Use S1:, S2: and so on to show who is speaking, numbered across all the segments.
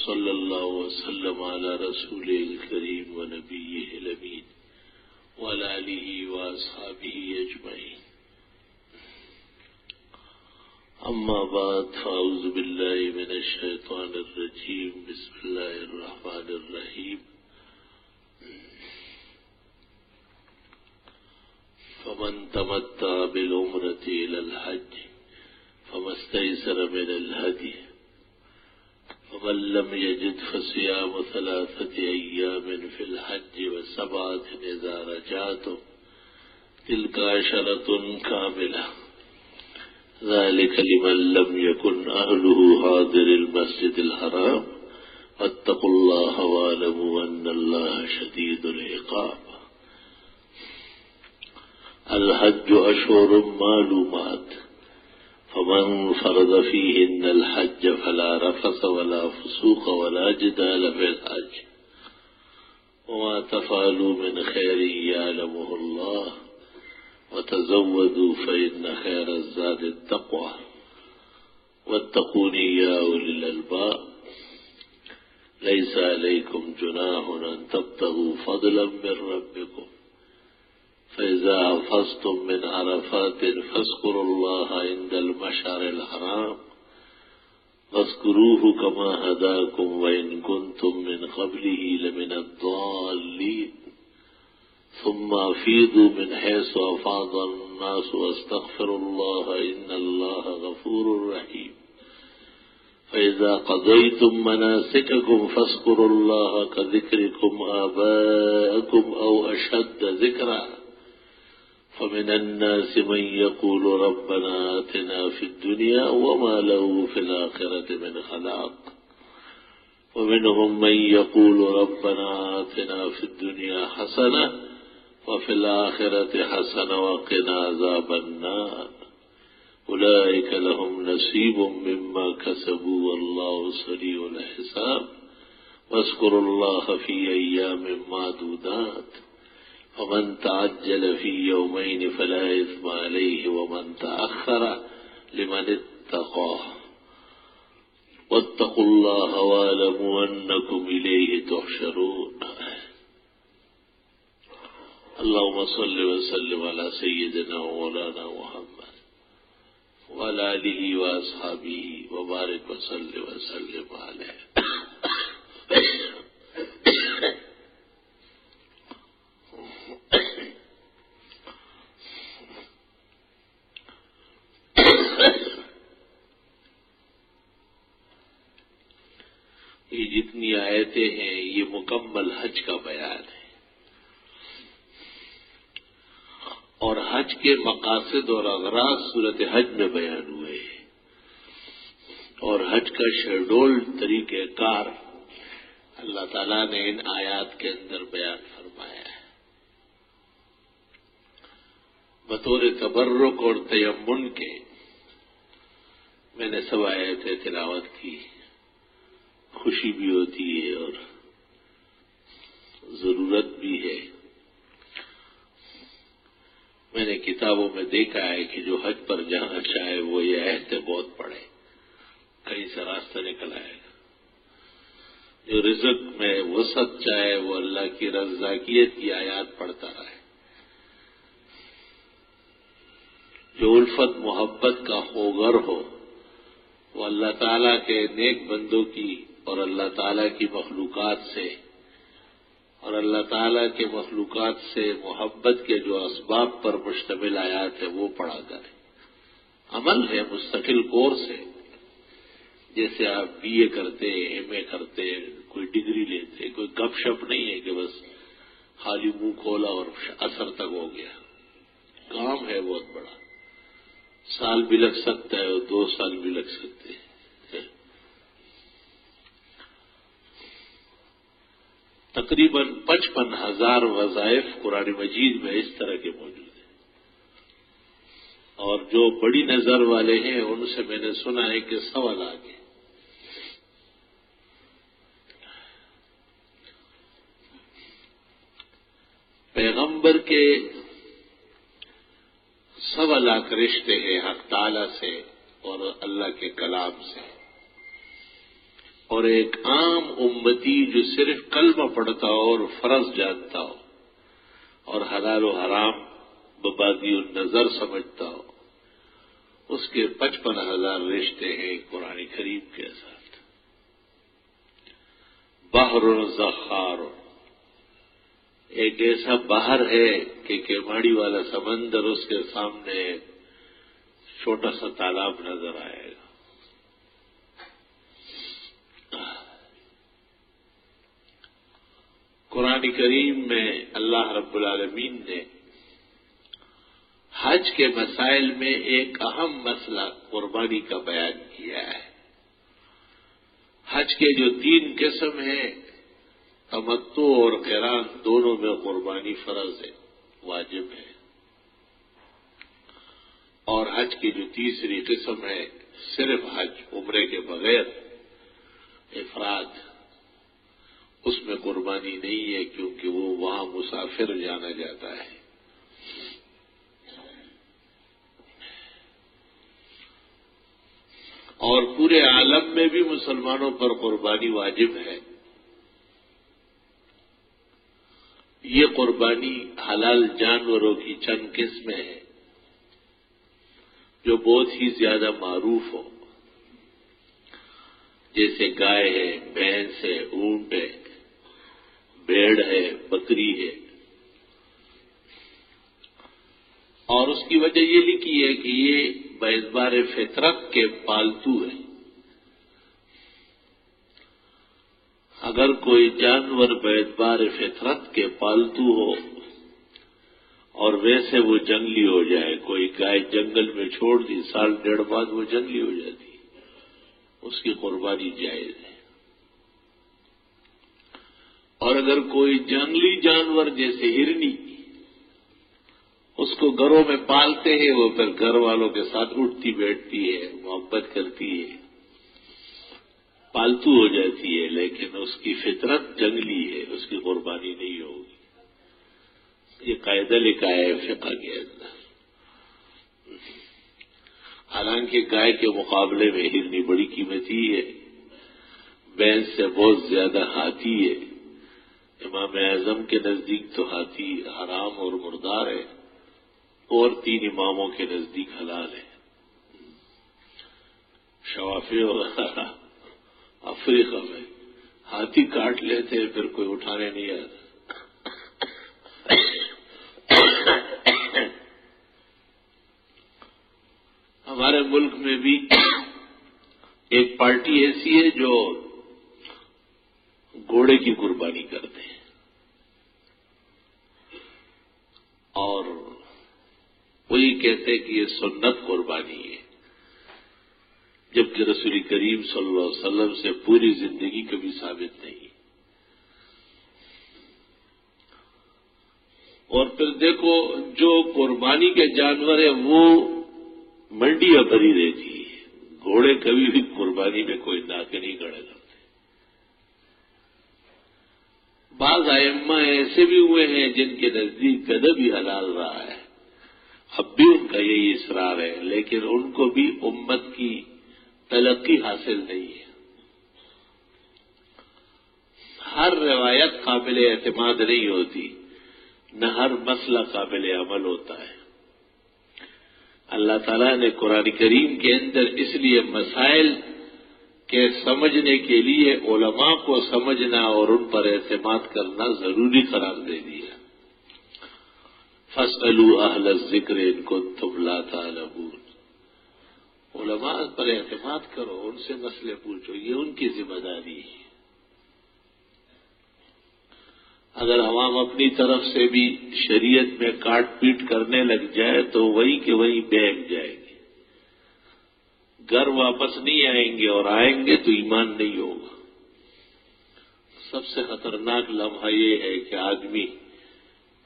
S1: صلی اللہ وسلم علی رسول الکریم و نبیہ الامین وعلی آلہ واصحابہ اجمعین اما بعد فاعوذ باللہ من الشیطان الرجیم بسم اللہ الرحمن الرحیم فمن تمتع بالعمرة إلى الحج فما استيسر من الهدي ومن لم يجد فصيام 3 أيام في الحج و7 إذا رجعتم تلك 10 كاملة ذلك لمن لم يكن أهله حاضر المسجد الحرام واتقوا الله واعلموا أن الله شديد العقاب الحج أشهر معلومات فمن فرض فيهن الحج فلا رفث ولا فسوق ولا جدال في الحج وما تفعلوا من خير يعلمه الله وتزودوا فإن خير الزاد التقوى واتقوني يا أولي الألباب ليس عليكم جناح أن تبتغوا فضلا من ربكم فإذا أفضتم من عرفات فاذكروا الله عند المشعر الحرام واذكروه كما هداكم وإن كنتم من قبله لمن الضالين ثم أفيضوا من حيث أفاض الناس واستغفروا الله إن الله غفور رحيم فإذا قضيتم مناسككم فاذكروا الله كذكركم آباءكم أو أشد ذكرا فمن الناس من يقول ربنا آتنا في الدنيا وما له في الآخرة من خلاق ومنهم من يقول ربنا آتنا في الدنيا حسنة وفي الآخرة حسنة وقنا عذاب النار أولئك لهم نصيب مما كسبوا والله سريع الحساب واذكروا الله في أيام معدودات ومن تعجل في يومين فلا إثم عليه ومن تأخر لمن اتقى واتقوا الله واعلموا أنكم إليه تحشرون اللهم صل وسلم على سيدنا ومولانا محمد وعلى آله وأصحابه وبارك وسلم عليه یہ جتنی آیتیں ہیں یہ مکمل حج کا بیان ہے اور حج کے مقاصد اور اغراض صورت حج میں بیان ہوئے ہیں اور حج کا شیڈول طریقہ کار اللہ تعالیٰ نے ان آیات کے اندر بیان فرمایا ہے بطور تبرک اور تیمن کے میں نے سب آیتیں تلاوت کی خوشی بھی ہوتی ہے اور ضرورت بھی ہے میں نے کتابوں میں دیکھا ہے کہ جو حج پر جانا چاہے وہ یہ آیتیں بہت پڑھے کہیں سے راستہ نکل آئے گا جو رزق میں وسعت چاہے وہ اللہ کی رزاقیت کی آیات پڑھتا رہے جو الفت محبت کا خوگر ہو وہ اللہ تعالیٰ کے نیک بندوں کی اور اللہ تعالیٰ کی مخلوقات سے اور اللہ تعالیٰ کے مخلوقات سے محبت کے جو اسباب پر مشتمل آیات ہے وہ پڑھا کرے عمل ہے مستقل کورس ہے جیسے آپ بی اے کرتے ایم اے کرتے کوئی ڈگری لیتے کوئی گپ شپ نہیں ہے کہ بس خالی منہ کھولا اور اثر تک ہو گیا کام ہے بہت بڑا سال بھی لگ سکتا ہے اور 2 سال بھی لگ سکتے ہیں تقریباً 55,000 وظائف قرآن مجید میں اس طرح کے موجود ہیں اور جو بڑی نظر والے ہیں ان سے میں نے سنا ہے کہ 100 لاکھ ہیں پیغمبر کے 100 لاکھ رشتے ہیں حق تعالی سے اور اللہ کے کلام سے اور ایک عام امتی جو صرف کلمہ پڑھتا ہو اور فرض جانتا ہو اور حلال و حرام ببادی النظر سمجھتا ہو، اس کے 55,000 رشتے ہیں قرآن کریم کے ساتھ۔ بحر زخار، ایک ایسا بحر ہے کہ کیماڑی والا سمندر اس کے سامنے چھوٹا سا تالاب نظر آئے گا۔ قرآن کریم میں اللہ رب العالمین نے حج کے مسائل میں ایک اہم مسئلہ قربانی کا بیان کیا ہے۔ حج کے جو 3 قسم ہیں، تمتع اور قران، دونوں میں قربانی فرض ہے، واجب ہے۔ اور حج کی جو تیسری قسم ہے، صرف حج، عمرے کے بغیر افراد، اس میں قربانی نہیں ہے کیونکہ وہ وہاں مسافر جانا جاتا ہے۔ اور پورے عالم میں بھی مسلمانوں پر قربانی واجب ہے۔ یہ قربانی حلال جانوروں کی چند قسمیں ہیں جو بہت ہی زیادہ معروف ہو، جیسے گائے ہے، بھینس ہے، اونٹ ہے، بھیڑ ہے، بکری ہے۔ اور اس کی وجہ یہ لکھی ہے کہ یہ باعتبار فطرت کے پالتو ہے۔ اگر کوئی جانور باعتبار فطرت کے پالتو ہو اور ویسے وہ جنگلی ہو جائے، کوئی گائے جنگل میں چھوڑ دی، 1.5 سال بعد وہ جنگلی ہو جاتی، اس کی قربانی جائز ہے۔ اور اگر کوئی جنگلی جانور جیسے ہرنی، اس کو گھروں میں پالتے ہیں، وہ پھر گھر والوں کے ساتھ اٹھتی بیٹھتی ہے، محبت کرتی ہے، پالتو ہو جاتی ہے، لیکن اس کی فطرت جنگلی ہے، اس کی قربانی نہیں ہوگی۔ یہ قاعدہ لکھا ہے فقہ کے اندر۔ حالانکہ گائے کے مقابلے میں ہرنی بڑی قیمتی ہے، بھینس سے بہت زیادہ ہاتھی ہے۔ امام اعظم کے نزدیک تو ہاتھی حرام اور مردار ہے، اور 3 اماموں کے نزدیک حلال ہے۔ شوافی اور افریقہ میں ہاتھی کاٹ لیتے، پھر کوئی اٹھانے نہیں آتا۔ ہمارے ملک میں بھی ایک پارٹی ایسی ہے جو گھوڑے کی قربانی کرتے ہیں، اور وہی کہتے کہ یہ سنت قربانی ہے، جبکہ رسول کریم صلی اللہ علیہ وسلم سے پوری زندگی کبھی ثابت نہیں۔ اور پھر دیکھو جو قربانی کے جانور ہیں وہ منڈیاں بھری رہتی ہے، گھوڑے کبھی بھی قربانی میں کوئی ناکے نہیں کھڑے کرتے۔ بعض ائمہ ایسے بھی ہوئے ہیں جن کے نزدیک گدھا بھی حلال رہا ہے، اب بھی ان کا یہی اصرار ہے، لیکن ان کو بھی امت کی تلقی حاصل نہیں ہے۔ ہر روایت قابل اعتماد نہیں ہوتی، نہ ہر مسئلہ قابل عمل ہوتا ہے۔ اللہ تعالیٰ نے قرآن کریم کے اندر اس لیے مسائل کے سمجھنے کے لیے علماء کو سمجھنا اور ان پر اعتماد کرنا ضروری قرار دے دیا۔ فَاسْأَلُوا أَهْلَ الذِّكْرِ إِن كُنتُمْ لَا تَعْلَمُونَ، علماء پر اعتماد کرو، ان سے مسئلے پوچھو، یہ ان کی ذمہ داری ہے۔ اگر عوام اپنی طرف سے بھی شریعت میں کاٹ پیٹ کرنے لگ جائے تو وہی کہ وہی بہک جائے گی، گھر واپس نہیں آئیں گے، اور آئیں گے تو ایمان نہیں ہوگا۔ سب سے خطرناک لمحہ یہ ہے کہ آدمی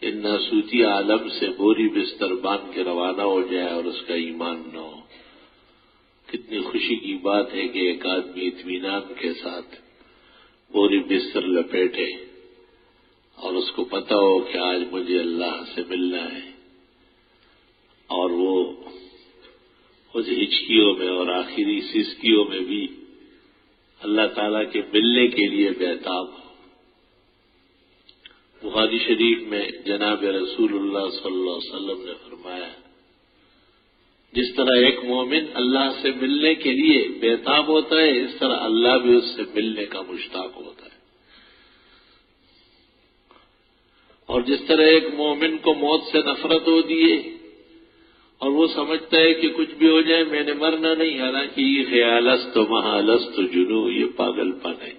S1: ان ناسوتی عالم سے بوری بستر باندھ کے روانہ ہو جائے اور اس کا ایمان نہ ہو۔ کتنی خوشی کی بات ہے کہ ایک آدمی اطمینان کے ساتھ بوری بستر لپیٹے اور اس کو پتہ ہو کہ آج مجھے اللہ سے ملنا ہے، اور وہ اس ہچکیوں میں اور آخری سسکیوں میں بھی اللہ تعالیٰ کے ملنے کے لیے بےتاب ہو۔ بخاری شریف میں جناب رسول اللہ صلی اللہ علیہ وسلم نے فرمایا، جس طرح ایک مومن اللہ سے ملنے کے لیے بےتاب ہوتا ہے، اس طرح اللہ بھی اس سے ملنے کا مشتاق ہوتا ہے۔ اور جس طرح ایک مومن کو موت سے نفرت ہوتی ہے اور وہ سمجھتا ہے کہ کچھ بھی ہو جائے میں نے مرنا نہیں، حالانکہ یہ خیالست محالست جنو، یہ پاگل پن ہے۔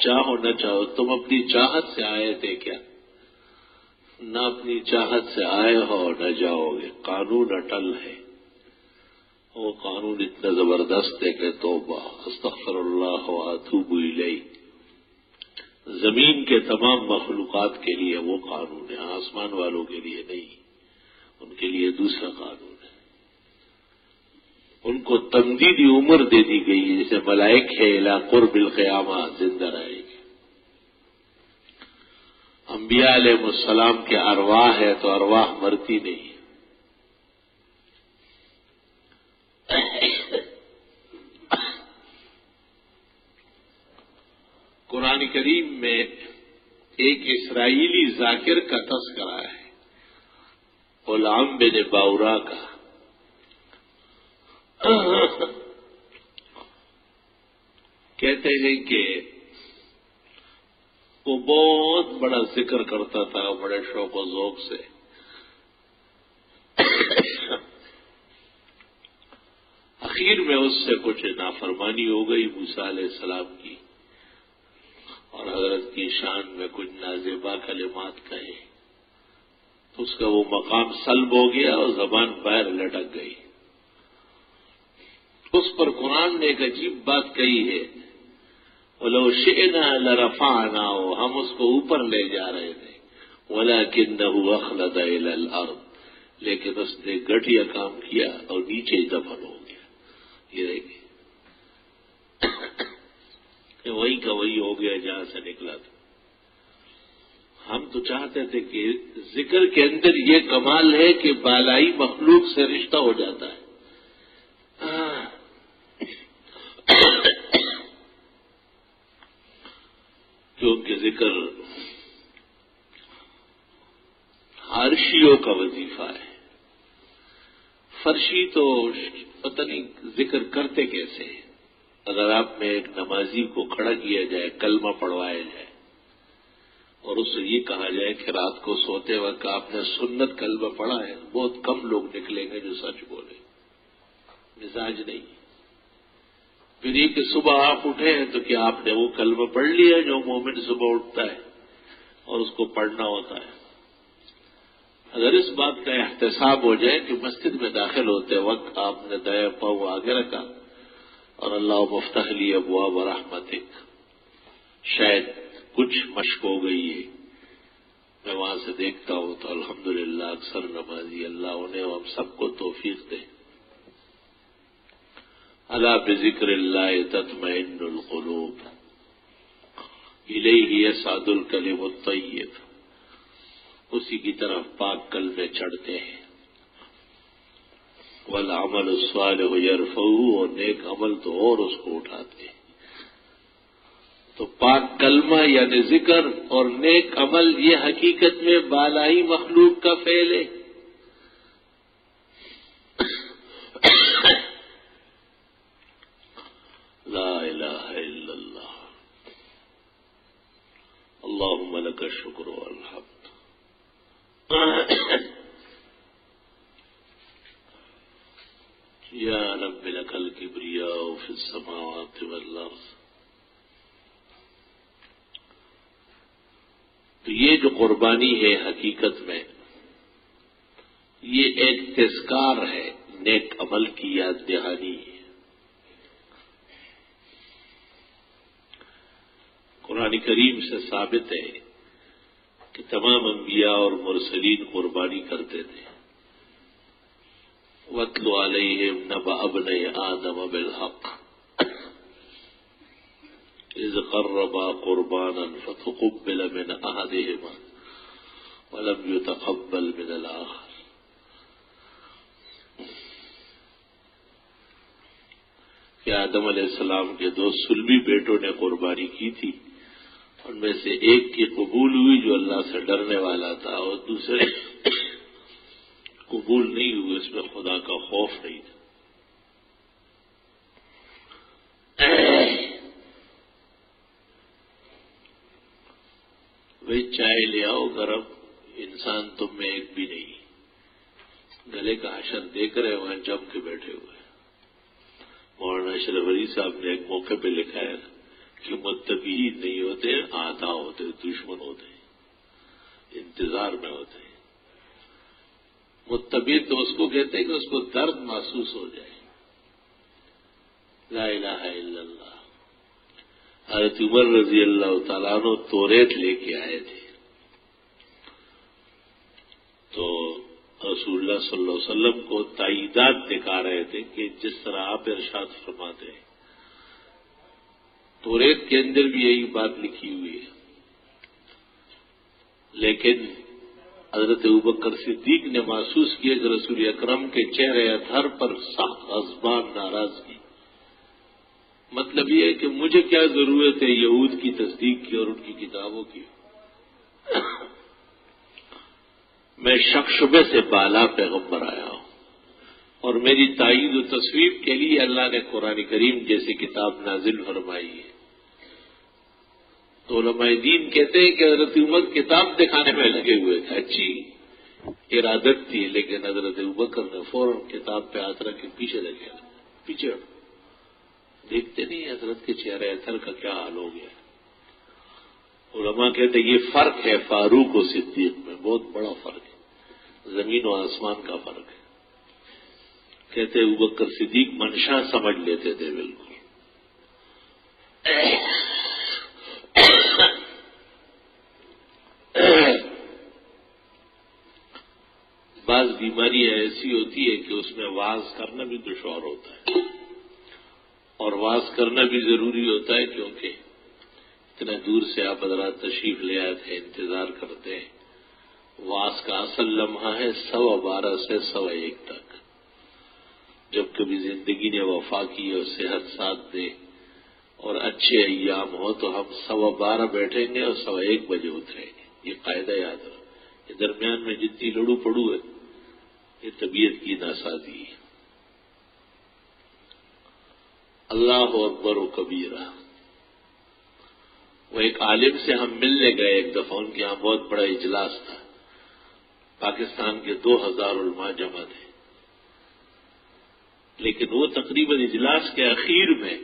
S1: چاہو نہ چاہو، تم اپنی چاہت سے آئے تھے کیا؟ نہ اپنی چاہت سے آئے ہو نہ جاؤ گے، قانون اٹل ہے۔ وہ قانون اتنا زبردست ہے کہ توبہ استغفر اللہ واتوب الیہ، زمین کے تمام مخلوقات کے لیے وہ قانون ہے، آسمان والوں کے لیے نہیں، ان کے لیے دوسرا قانون ہے۔ ان کو تمدیدی عمر دے دی گئی ہے، جیسے ملائک ہے الی قرب القیامہ زندہ رہے گی۔ انبیاء علیہ السلام کے ارواح ہے تو ارواح مرتی نہیں۔ قرآن کریم میں ایک اسرائیلی ذاکر کا تذکرہ ہے، غلام بن باورا کا۔ کہتے ہیں کہ وہ بہت بڑا ذکر کرتا تھا، بڑے شوق و ذوق سے۔ اخیر میں اس سے کچھ نافرمانی ہو گئی موسیٰ علیہ السلام کی، اور حضرت کی شان میں کچھ نازیبا کلمات کہے تو اس کا وہ مقام سلب ہو گیا اور زبان باہر لٹک گئی۔ اس پر قرآن نے ایک عجیب بات کہی ہے، وَلَوْ شِئْنَا لَرَفَعْنَاهُ، ہم اس کو اوپر لے جا رہے تھے، وَلَكِنَّهُ أَخْلَدَ إِلَى الْأَرْضِ، لیکن اس نے گھٹیا کام کیا اور نیچے دفن ہو گیا۔ یہ دیکھیں کہ وہی کا وہی ہو گیا جہاں سے نکلا تھا۔ ہم تو چاہتے تھے کہ ذکر کے اندر یہ کمال ہے کہ بالائی مخلوق سے رشتہ ہو جاتا ہے۔ کیونکہ ذکر عرشیوں کا وظیفہ ہے، فرشی تو پتہ نہیں ذکر کرتے کیسے ہیں۔ اگر آپ میں ایک نمازی کو کھڑا کیا جائے، کلمہ پڑھوایا جائے اور اس سے یہ کہا جائے کہ رات کو سوتے وقت آپ نے سنت کلمہ پڑھا ہے، بہت کم لوگ نکلیں گے جو سچ بولے، مزاج نہیں۔ پھر یہ کہ صبح آپ اٹھے ہیں تو کیا آپ نے وہ کلمہ پڑھ لیا جو مومن صبح اٹھتا ہے اور اس کو پڑھنا ہوتا ہے؟ اگر اس بات کا احتساب ہو جائے کہ مسجد میں داخل ہوتے وقت آپ نے دائیں پاؤں آگے رکھا اور اللہ مفتح لی ابواب رحمتک، شاید کچھ مشق ہو گئی ہے، میں وہاں سے دیکھتا ہوں تو الحمدللہ اکثر نمازی، اللہ انہیں ہم سب کو توفیق دے۔ الا بذکر اللہ تطمئن القلوب، الیہ یصعد الکلم الطیب، اسی کی طرف پاک کلمے چڑھتے ہیں۔ والعمل الصالح یرفعہ، اور نیک عمل تو اور اس کو اٹھاتے ہیں۔ تو پاک کلمہ یعنی ذکر اور نیک عمل یہ حقیقت میں بالائی مخلوق کا فعل ہے۔ لا الہ الا اللہ، اللہم لک الشکر والحمد۔ یا رب لک الکبریاء فی السماوات والارض۔ تو یہ جو قربانی ہے حقیقت میں یہ ایک تذکار ہے، نیک عمل کی یاد دہانی ہے۔ قرآن کریم سے ثابت ہے کہ تمام انبیاء اور مرسلین قربانی کرتے تھے۔ وَاتْلُ عَلَيْهِمْ نَبَأَ ابْنَيْ آدَمَ بِالْحَقِّ إِذْ قَرَّبَا قُرْبَانًا فَتُقُبِّلَ مِنْ أَحَدِهِمَا وَلَمْ يُتَقَبَّلْ مِنَ الْآخَرِ۔ کہ آدم علیہ السلام کے 2 سلبی بیٹوں نے قربانی کی تھی، ان میں سے ایک کی قبول ہوئی جو اللہ سے ڈرنے والا تھا، اور دوسرے قبول نہیں ہوئے، اس میں خدا کا خوف نہیں تھا۔ وہی چائے لے آؤ گرم، انسان تم میں ایک بھی نہیں، گلے کا حشر دیکھ رہے وہاں جم کے بیٹھے ہوئے۔ مولانا اشرف علی صاحب نے ایک موقع پہ لکھا ہے کہ متبعین نہیں ہوتے، آتا ہوتے، دشمن ہوتے ہیں، انتظار میں ہوتے ہیں۔ متبع تو اس کو کہتے ہیں کہ اس کو درد محسوس ہو جائے۔ لا الہ الا اللہ۔ حضرت عمر رضی اللہ تعالیٰ عنہ توریت لے کے آئے تھے، تو رسول اللہ صلی اللہ علیہ وسلم کو تائیدات دکھا رہے تھے کہ جس طرح آپ ارشاد فرماتے ہیں، توریت کے اندر بھی یہی بات لکھی ہوئی ہے، لیکن حضرت ابوبکر صدیق نے محسوس کیا کہ رسول اکرم کے چہرے اطہر پر غضبان، ناراضگی۔ مطلب یہ ہے کہ مجھے کیا ضرورت ہے یہود کی تصدیق کی اور ان کی کتابوں کی، میں شک شبے سے بالا پیغمبر آیا ہوں، اور میری تائید و تصویب کے لیے اللہ نے قرآن کریم جیسی کتاب نازل فرمائی ہے۔ تو علماء دین کہتے ہیں کہ حضرت عمر کتاب دکھانے میں لگے ہوئے تھے، اچھی ارادت تھی، لیکن حضرت ابوبکر نے فوراً کتاب پہ ہاتھ رکھ کے پیچھے لگے، پیچھے دیکھتے نہیں حضرت کے چہرے اثر کا کیا حال ہو گیا۔ علماء کہتے ہیں یہ فرق ہے فاروق و صدیق میں، بہت بڑا فرق ہے، زمین و آسمان کا فرق ہے۔ کہتے ابوبکر صدیق منشا سمجھ لیتے تھے بالکل۔ بعض بیماریاں ایسی ہوتی ہے کہ اس میں واز کرنا بھی دشوار ہوتا ہے، اور واز کرنا بھی ضروری ہوتا ہے، کیونکہ اتنے دور سے آپ حضرات تشریف لے آئے تھے، انتظار کرتے ہیں۔ واز کا اصل لمحہ ہے 12:15 سے 1:15 تک، جب کبھی زندگی نے وفا کی اور صحت ساتھ دے اور اچھے ایام ہو تو ہم 12:15 بیٹھیں گے اور 1:15 بجے اتریں گے۔ یہ قاعدہ یاد رہو۔ یہ درمیان میں جتنی لڑو پڑو ہے یہ طبیعت کی ناسازی ہے۔ اللہ اکبر و کبیرہ۔ وہ ایک عالم سے ہم ملنے گئے ایک دفعہ، ان کے یہاں بہت بڑا اجلاس تھا، پاکستان کے 2000 علماء جمع تھے، لیکن وہ تقریباً اجلاس کے اخیر میں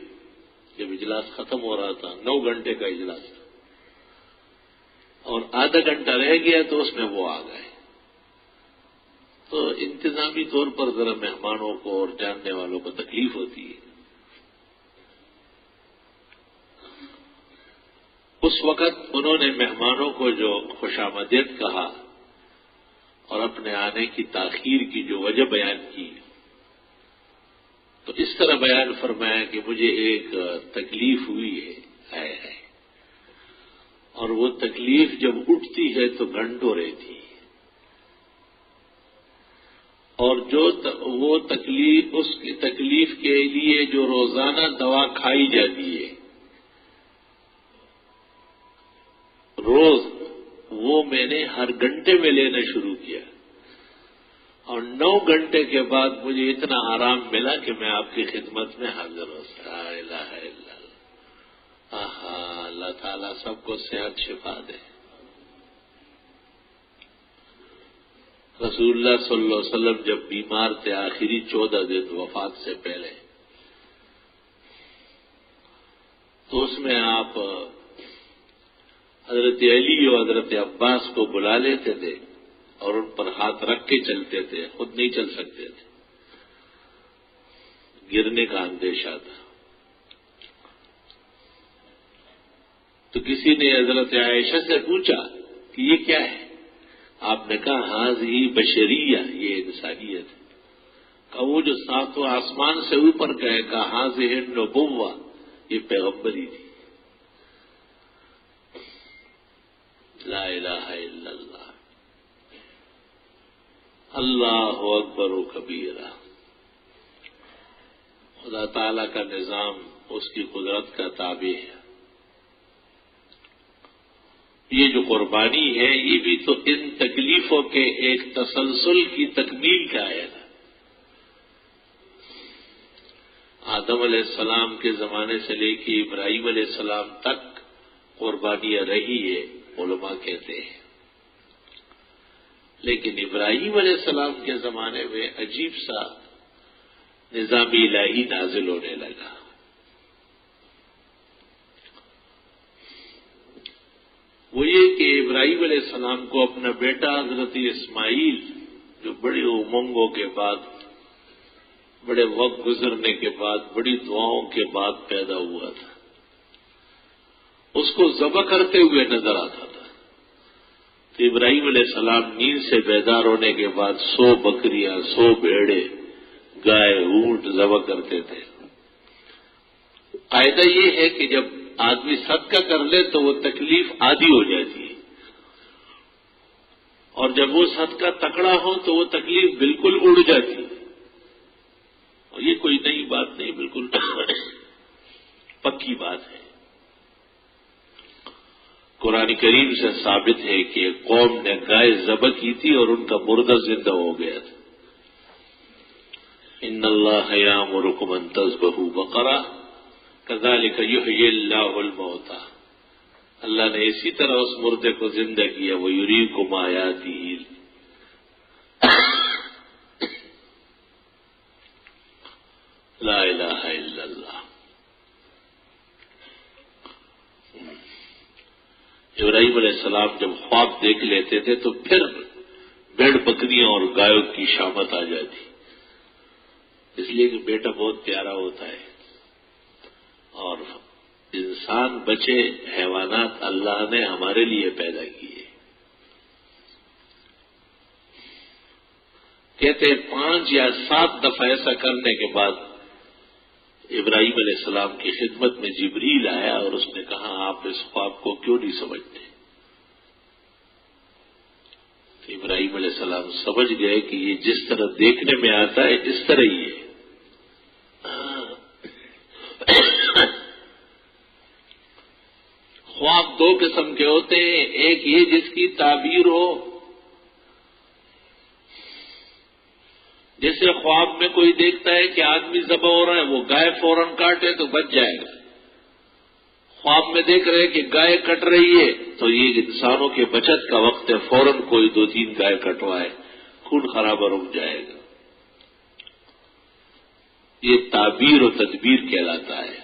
S1: جب اجلاس ختم ہو رہا تھا، 9 گھنٹے کا اجلاس تھا، اور آدھا گھنٹہ رہ گیا تو اس میں وہ آ گئے۔ تو انتظامی طور پر ذرا مہمانوں کو اور جاننے والوں کو تکلیف ہوتی ہے۔ اس وقت انہوں نے مہمانوں کو جو خوش آمدید کہا اور اپنے آنے کی تاخیر کی جو وجہ بیان کی، تو اس طرح بیان فرمایا کہ مجھے ایک تکلیف ہوئی ہے، اور وہ تکلیف جب اٹھتی ہے تو گھنٹوں رہتی ہے، اور وہ تکلیف، اس کی تکلیف کے لیے جو روزانہ دوا کھائی جاتی ہے روز، وہ میں نے ہر گھنٹے میں لینا شروع کیا، اور 9 گھنٹے کے بعد مجھے اتنا آرام ملا کہ میں آپ کی خدمت میں حاضر ہو سکتا۔ لا الہ الا اللہ۔ آہا، اللہ تعالیٰ سب کو صحت شفا دے۔ رسول اللہ صلی اللہ علیہ وسلم جب بیمار تھے آخری 14 دن وفات سے پہلے، تو اس میں آپ حضرت علی اور حضرت عباس کو بلا لیتے تھے اور ان پر ہاتھ رکھ کے چلتے تھے، خود نہیں چل سکتے تھے، گرنے کا اندیشہ تھا۔ تو کسی نے حضرت عائشہ سے پوچھا کہ یہ کیا ہے؟ آپ نے کہا ہاذہ بشریہ، یہ انسانیت ہے۔ کہا وہ جو 7 آسمان سے اوپر گئے، کہا ہاذہ النبوہ، یہ پیغمبری تھی۔ لا الہ الا اللہ۔ اللہ اکبر و کبیرہ۔ خدا تعالی کا نظام اس کی قدرت کا تابع ہے. یہ جو قربانی ہے یہ بھی تو ان تکلیفوں کے ایک تسلسل کی تکمیل کا ہے. آدم علیہ السلام کے زمانے سے لے کے ابراہیم علیہ السلام تک قربانیاں رہی ہے علماء کہتے ہیں. لیکن ابراہیم علیہ السلام کے زمانے میں عجیب سا نظام الہی نازل ہونے لگا. وہ یہ کہ ابراہیم علیہ السلام کو اپنا بیٹا حضرت اسماعیل جو بڑی امنگوں کے بعد، بڑے وقت گزرنے کے بعد، بڑی دعاؤں کے بعد پیدا ہوا تھا، اس کو ذبح کرتے ہوئے نظر آتا تھا. تو ابراہیم علیہ السلام نیند سے بیدار ہونے کے بعد 100 بکریاں، 100 بھیڑے، گائے، اونٹ ذبح کرتے تھے. قاعدہ یہ ہے کہ جب آدمی صدقہ کر لے تو وہ تکلیف عادی ہو جاتی ہے، اور جب وہ صدقہ تکڑا ہو تو وہ تکلیف بالکل اڑ جاتی ہے. اور یہ کوئی نئی بات نہیں، بالکل پکی بات ہے. قرآن کریم سے ثابت ہے کہ ایک قوم نے گائے ذبح کی تھی اور ان کا مردہ زندہ ہو گیا تھا. ان اللہ یامرکم ان تذبحوا بقرہ کذالک یحیی اللہ الموتى. اللہ نے اسی طرح اس مردے کو زندہ کیا. ویریکم آیاتہ. لا الہ الا اللہ. ابراہیم علیہ السلام جب خواب دیکھ لیتے تھے تو پھر بھیڑ بکریاں اور گایوں کی شامت آ جاتی. اس لیے کہ بیٹا بہت پیارا ہوتا ہے، اور انسان بچے حیوانات اللہ نے ہمارے لیے پیدا کیے. کہتے ہیں 5 یا 7 دفعہ ایسا کرنے کے بعد ابراہیم علیہ السلام کی خدمت میں جبریل آیا اور اس نے کہا آپ اس خواب کو کیوں نہیں سمجھتے؟ تو ابراہیم علیہ السلام سمجھ گئے کہ یہ جس طرح دیکھنے میں آتا ہے اس طرح ہی ہے. خواب 2 قسم کے ہوتے ہیں. ایک یہ جس کی تعبیر ہو، جیسے خواب میں کوئی دیکھتا ہے کہ آدمی ذبح ہو رہا ہے، وہ گائے فوراً کاٹے تو بچ جائے گا. خواب میں دیکھ رہے کہ گائے کٹ رہی ہے تو یہ انسانوں کے بچت کا وقت ہے، فوراً کوئی 2-3 گائے کٹوائے، خون خرابہ رک جائے گا. یہ تعبیر و تدبیر کہلاتا ہے.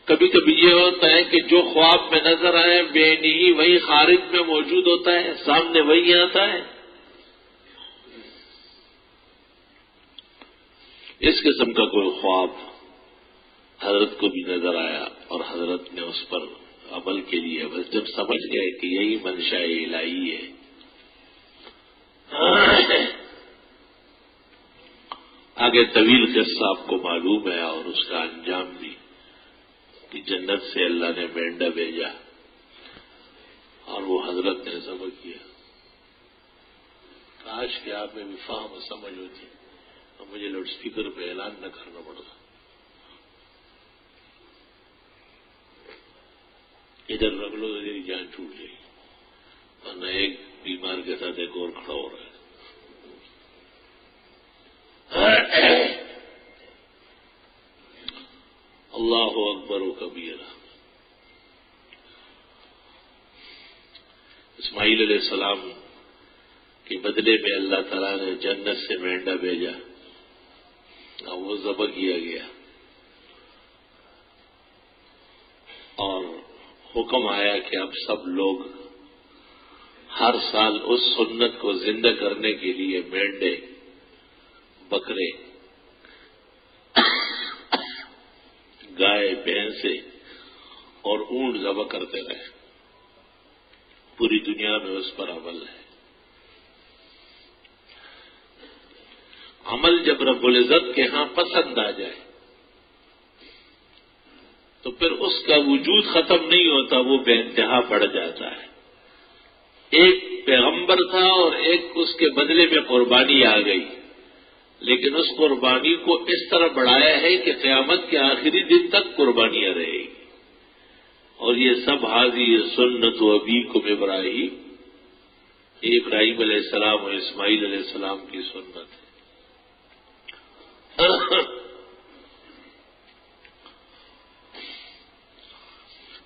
S1: کبھی کبھی یہ ہوتا ہے کہ جو خواب میں نظر آئے بے نہیں وہی خارج میں موجود ہوتا ہے، سامنے وہی آتا ہے. اس قسم کا کوئی خواب حضرت کو بھی نظر آیا اور حضرت نے اس پر عمل کے لیے بس جب سمجھ گئے کہ یہی منشاء الہی ہے. آگے طویل قصہ آپ کو معلوم ہے اور اس کا انجام بھی کہ جنت سے اللہ نے مینڈا بھیجا اور وہ حضرت نے ذبح کیا. کاش کہ آپ میں بھی فہم و سمجھ ہوتی اور مجھے لاؤڈ اسپیکر پہ اعلان نہ کرنا پڑتا. ادھر رکھ لو تو میری جان چھوٹ جائے گی، ورنہ ایک بیمار کے ساتھ ایک اور کھڑا ہو رہا ہے. اللہ اکبر و کبیرہ. اسماعیل علیہ السلام کے بدلے میں اللہ تعالیٰ نے جنت سے مینڈا بھیجا اور وہ ذبح کیا گیا اور حکم آیا کہ اب سب لوگ ہر سال اس سنت کو زندہ کرنے کے لیے مینڈے، بکرے، گائے، بھینسیں اور اونٹ ذبح کرتے رہے. پوری دنیا میں اس پر عمل ہے. عمل جب رب العزت کے ہاں پسند آ جائے تو پھر اس کا وجود ختم نہیں ہوتا، وہ بے انتہا بڑھ جاتا ہے. ایک پیغمبر تھا اور ایک اس کے بدلے میں قربانی آ گئی. لیکن اس قربانی کو اس طرح بڑھایا ہے کہ قیامت کے آخری دن تک قربانیاں رہے گی. اور یہ سب حاضی سنت و ابیکم ابراہیم، یہ ابراہیم علیہ السلام اور اسماعیل علیہ السلام کی سنت ہے.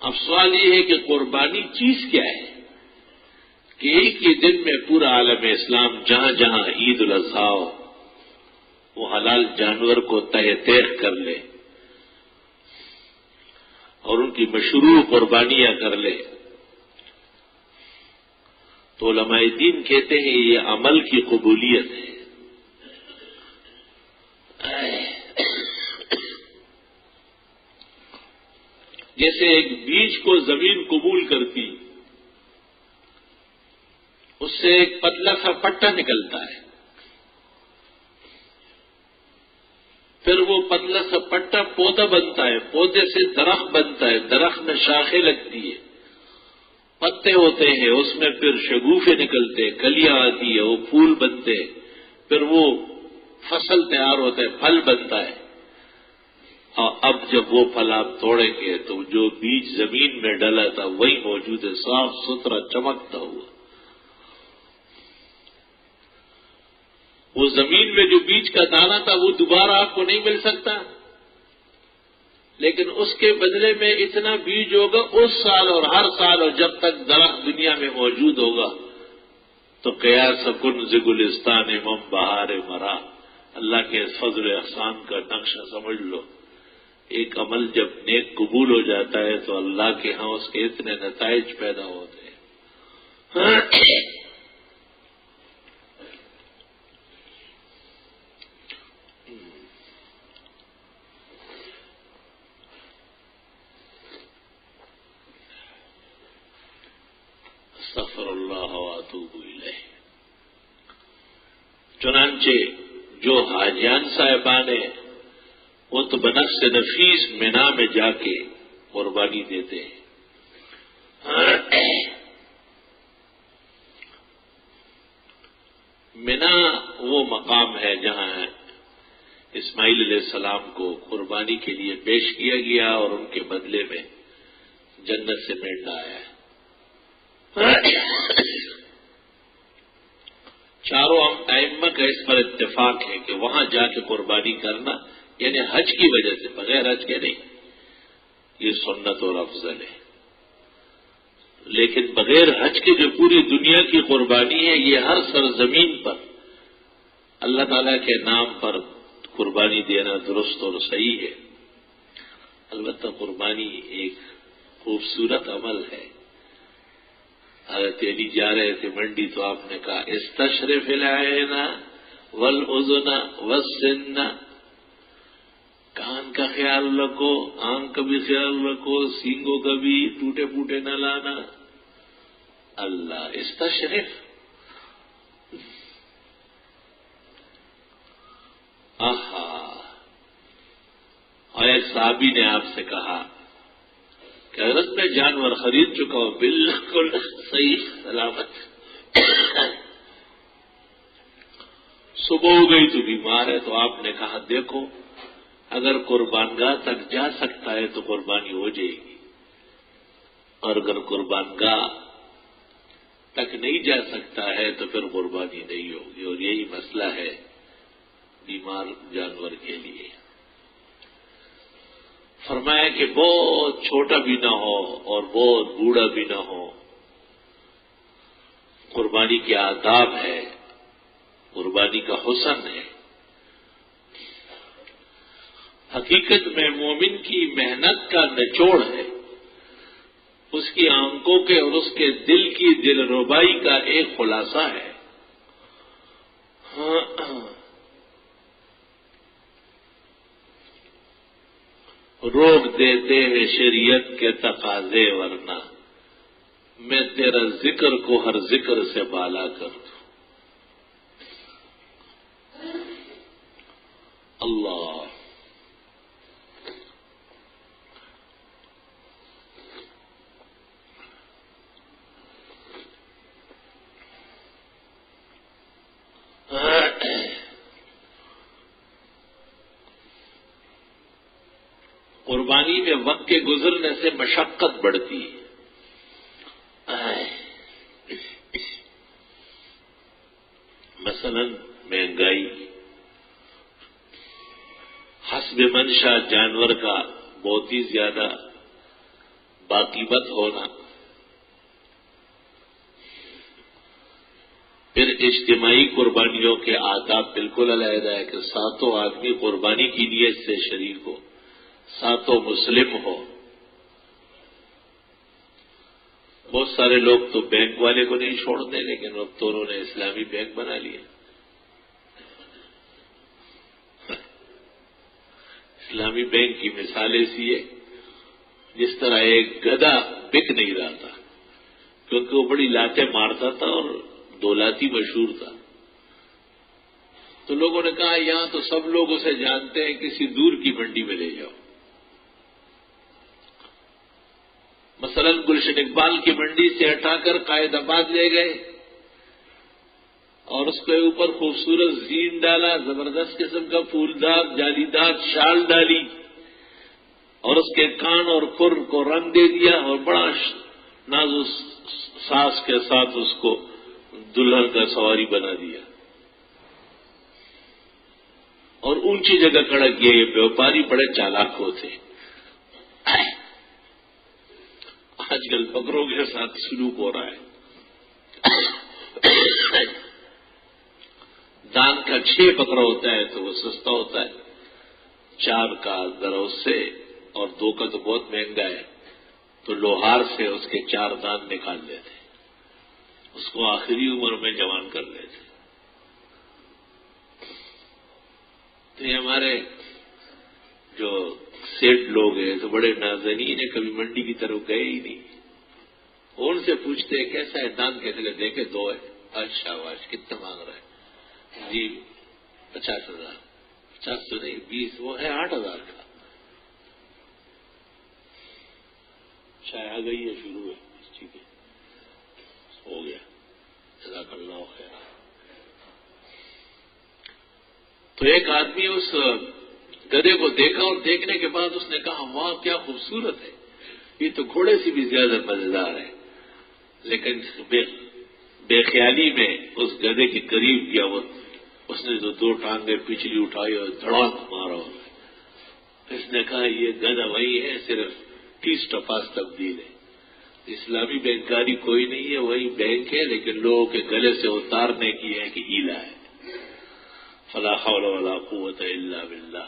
S1: اب سوال یہ ہے کہ قربانی چیز کیا ہے کہ ایک ہی دن میں پورا عالم اسلام جہاں جہاں عید الاضحیٰ ہو وہ حلال جانور کو تہہ تیغ کر لے اور ان کی مشروع قربانیاں کر لے. تو علماء دین کہتے ہیں یہ عمل کی قبولیت ہے. جیسے ایک بیج کو زمین قبول کرتی، اس سے ایک پتلا سا پٹا نکلتا ہے، پھر وہ پتلا سا پٹا پودا بنتا ہے، پودے سے درخت بنتا ہے، درخت میں شاخیں لگتی ہے، پتے ہوتے ہیں، اس میں پھر شگوفے نکلتے، کلیاں آتی ہے، وہ پھول بنتے، پھر وہ فصل تیار ہوتا ہے، پھل بنتا ہے. اور اب جب وہ پھل آپ توڑیں گے تو جو بیج زمین میں ڈلا تھا وہی موجود ہے، صاف ستھرا چمکتا ہوا. وہ زمین میں جو بیج کا دانہ تھا وہ دوبارہ آپ کو نہیں مل سکتا، لیکن اس کے بدلے میں اتنا بیج ہوگا اس سال اور ہر سال، اور جب تک درخت دنیا میں موجود ہوگا. تو قیاس کنز گلستان مم بہار مرا، اللہ کے فضل احسان کا نقشہ سمجھ لو. ایک عمل جب نیک قبول ہو جاتا ہے تو اللہ کے ہاں اس کے اتنے نتائج پیدا ہوتے ہیں. استغفر اللہ واتوب الیہ. چنانچہ جو حاجیان صاحبان ہیں وہ تو بنفس نفیس مینا میں جا کے قربانی دیتے ہیں. مینا وہ مقام ہے جہاں اسماعیل علیہ السلام کو قربانی کے لیے پیش کیا گیا اور ان کے بدلے میں جنت سے مینڈا آیا. چاروں ائمہ کا اس پر اتفاق ہے کہ وہاں جا کے قربانی کرنا، یعنی حج کی وجہ سے، بغیر حج کے نہیں، یہ سنت اور افضل ہے. لیکن بغیر حج کے جو پوری دنیا کی قربانی ہے یہ ہر سرزمین پر اللہ تعالیٰ کے نام پر قربانی دینا درست اور صحیح ہے. البتہ قربانی ایک خوبصورت عمل ہے. حضرت علی جا رہے تھے منڈی تو آپ نے کہا استشرف العین والاذن والسن، کان کا خیال رکھو، آنکھ کا بھی خیال رکھو، سینگوں کا بھی ٹوٹے پوٹے نہ لانا. اللہ استشرف. اور ایک صحابی نے آپ سے کہا کہ حضرت میں جانور خرید چکا ہوں، بالکل صحیح سلامت، صبح ہو گئی تو بیمار ہے. تو آپ نے کہا دیکھو اگر قربان گاہ تک جا سکتا ہے تو قربانی ہو جائے گی، اور اگر قربان گاہ تک نہیں جا سکتا ہے تو پھر قربانی نہیں ہوگی. اور یہی مسئلہ ہے بیمار جانور کے لیے. فرمایا کہ بہت چھوٹا بھی نہ ہو اور بہت بوڑھا بھی نہ ہو. قربانی کے آداب ہے، قربانی کا حسن ہے. حقیقت میں مومن کی محنت کا نچوڑ ہے، اس کی آنکھوں کے اور اس کے دل کی دل ربائی کا ایک خلاصہ ہے. روک دیتے ہیں شریعت کے تقاضے، ورنہ میں تیرا ذکر کو ہر ذکر سے بالا کر دوں. اللہ قربانی میں وقت کے گزرنے سے مشقت بڑھتی ہے. مثلا مہنگائی، حسب منشا جانور کا بہت ہی زیادہ باقیمت ہونا، پھر اجتماعی قربانیوں کے آداب بالکل علیحدہ ہے کہ ساتوں آدمی قربانی کی نیت سے شریک ہو، ساتوں مسلم ہو. بہت سارے لوگ تو بینک والے کو نہیں چھوڑتے، لیکن اب تو انہوں نے اسلامی بینک بنا لیا. اسلامی بینک کی مثال ایسی ہے جس طرح ایک گدھا بک نہیں رہا تھا کیونکہ وہ بڑی لاتیں مارتا تھا اور دولاتی مشہور تھا. تو لوگوں نے کہا یہاں تو سب لوگ اسے جانتے ہیں، کسی دور کی منڈی میں لے جاؤ. مثلا گلشن اقبال کی منڈی سے ہٹا کر قائد آباد لے گئے اور اس کے اوپر خوبصورت زین ڈالا، زبردست قسم کا پھولدار جالی دار شال ڈالی اور اس کے کان اور کھر کو رنگ دے دیا اور بڑا نازو ساز کے ساتھ اس کو دلہن کا سواری بنا دیا اور اونچی جگہ کھڑا کیا. یہ ویوپاری بڑے چالاک ہوتے. آج کل بکروں کے ساتھ سلوک ہو رہا ہے. دان کا 6 بکرا ہوتا ہے تو وہ سستا ہوتا ہے، 4 کا ذرا اس سے اور 2 کا تو بہت مہنگا ہے. تو لوہار سے اس کے 4 دان نکال لیتے، اس کو آخری عمر میں جوان کر لیتے. تو یہ ہمارے جو سیٹ لوگ ہیں تو بڑے نازنین ہیں، کبھی منڈی کی طرف گئے ہی نہیں. ان سے پوچھتے ہیں کیسا ہے دان، کہتے ہیں دیکھے 2 ہے. اچھا واش کتنا مانگ رہا ہے؟ جی 50,000. 50 تو نہیں 20، وہ ہے 8,000 کا. چائے آ گئی ہے، شروع ہے. ٹھیک ہے ہو گیا، جزاک اللہ خیر. تو ایک آدمی اس گدھے کو دیکھا اور دیکھنے کے بعد اس نے کہا واہ کیا خوبصورت ہے، یہ تو گھوڑے سے بھی زیادہ مزیدار ہے. لیکن بے خیالی میں اس گدھے کے قریب گیا، وہ اس نے جو 2 ٹانگیں پچھلی اٹھائی اور دھڑاک مارا. اس نے کہا یہ گدھا وہی ہے، صرف 30 ٹپاس تبدیل ہے. اسلامی بینکاری کوئی نہیں ہے، وہی بینک ہے لیکن لوگوں کے گلے سے اتارنے کی ہے کہ ہیلا ہے. فلا حول ولا قوت الا باللہ.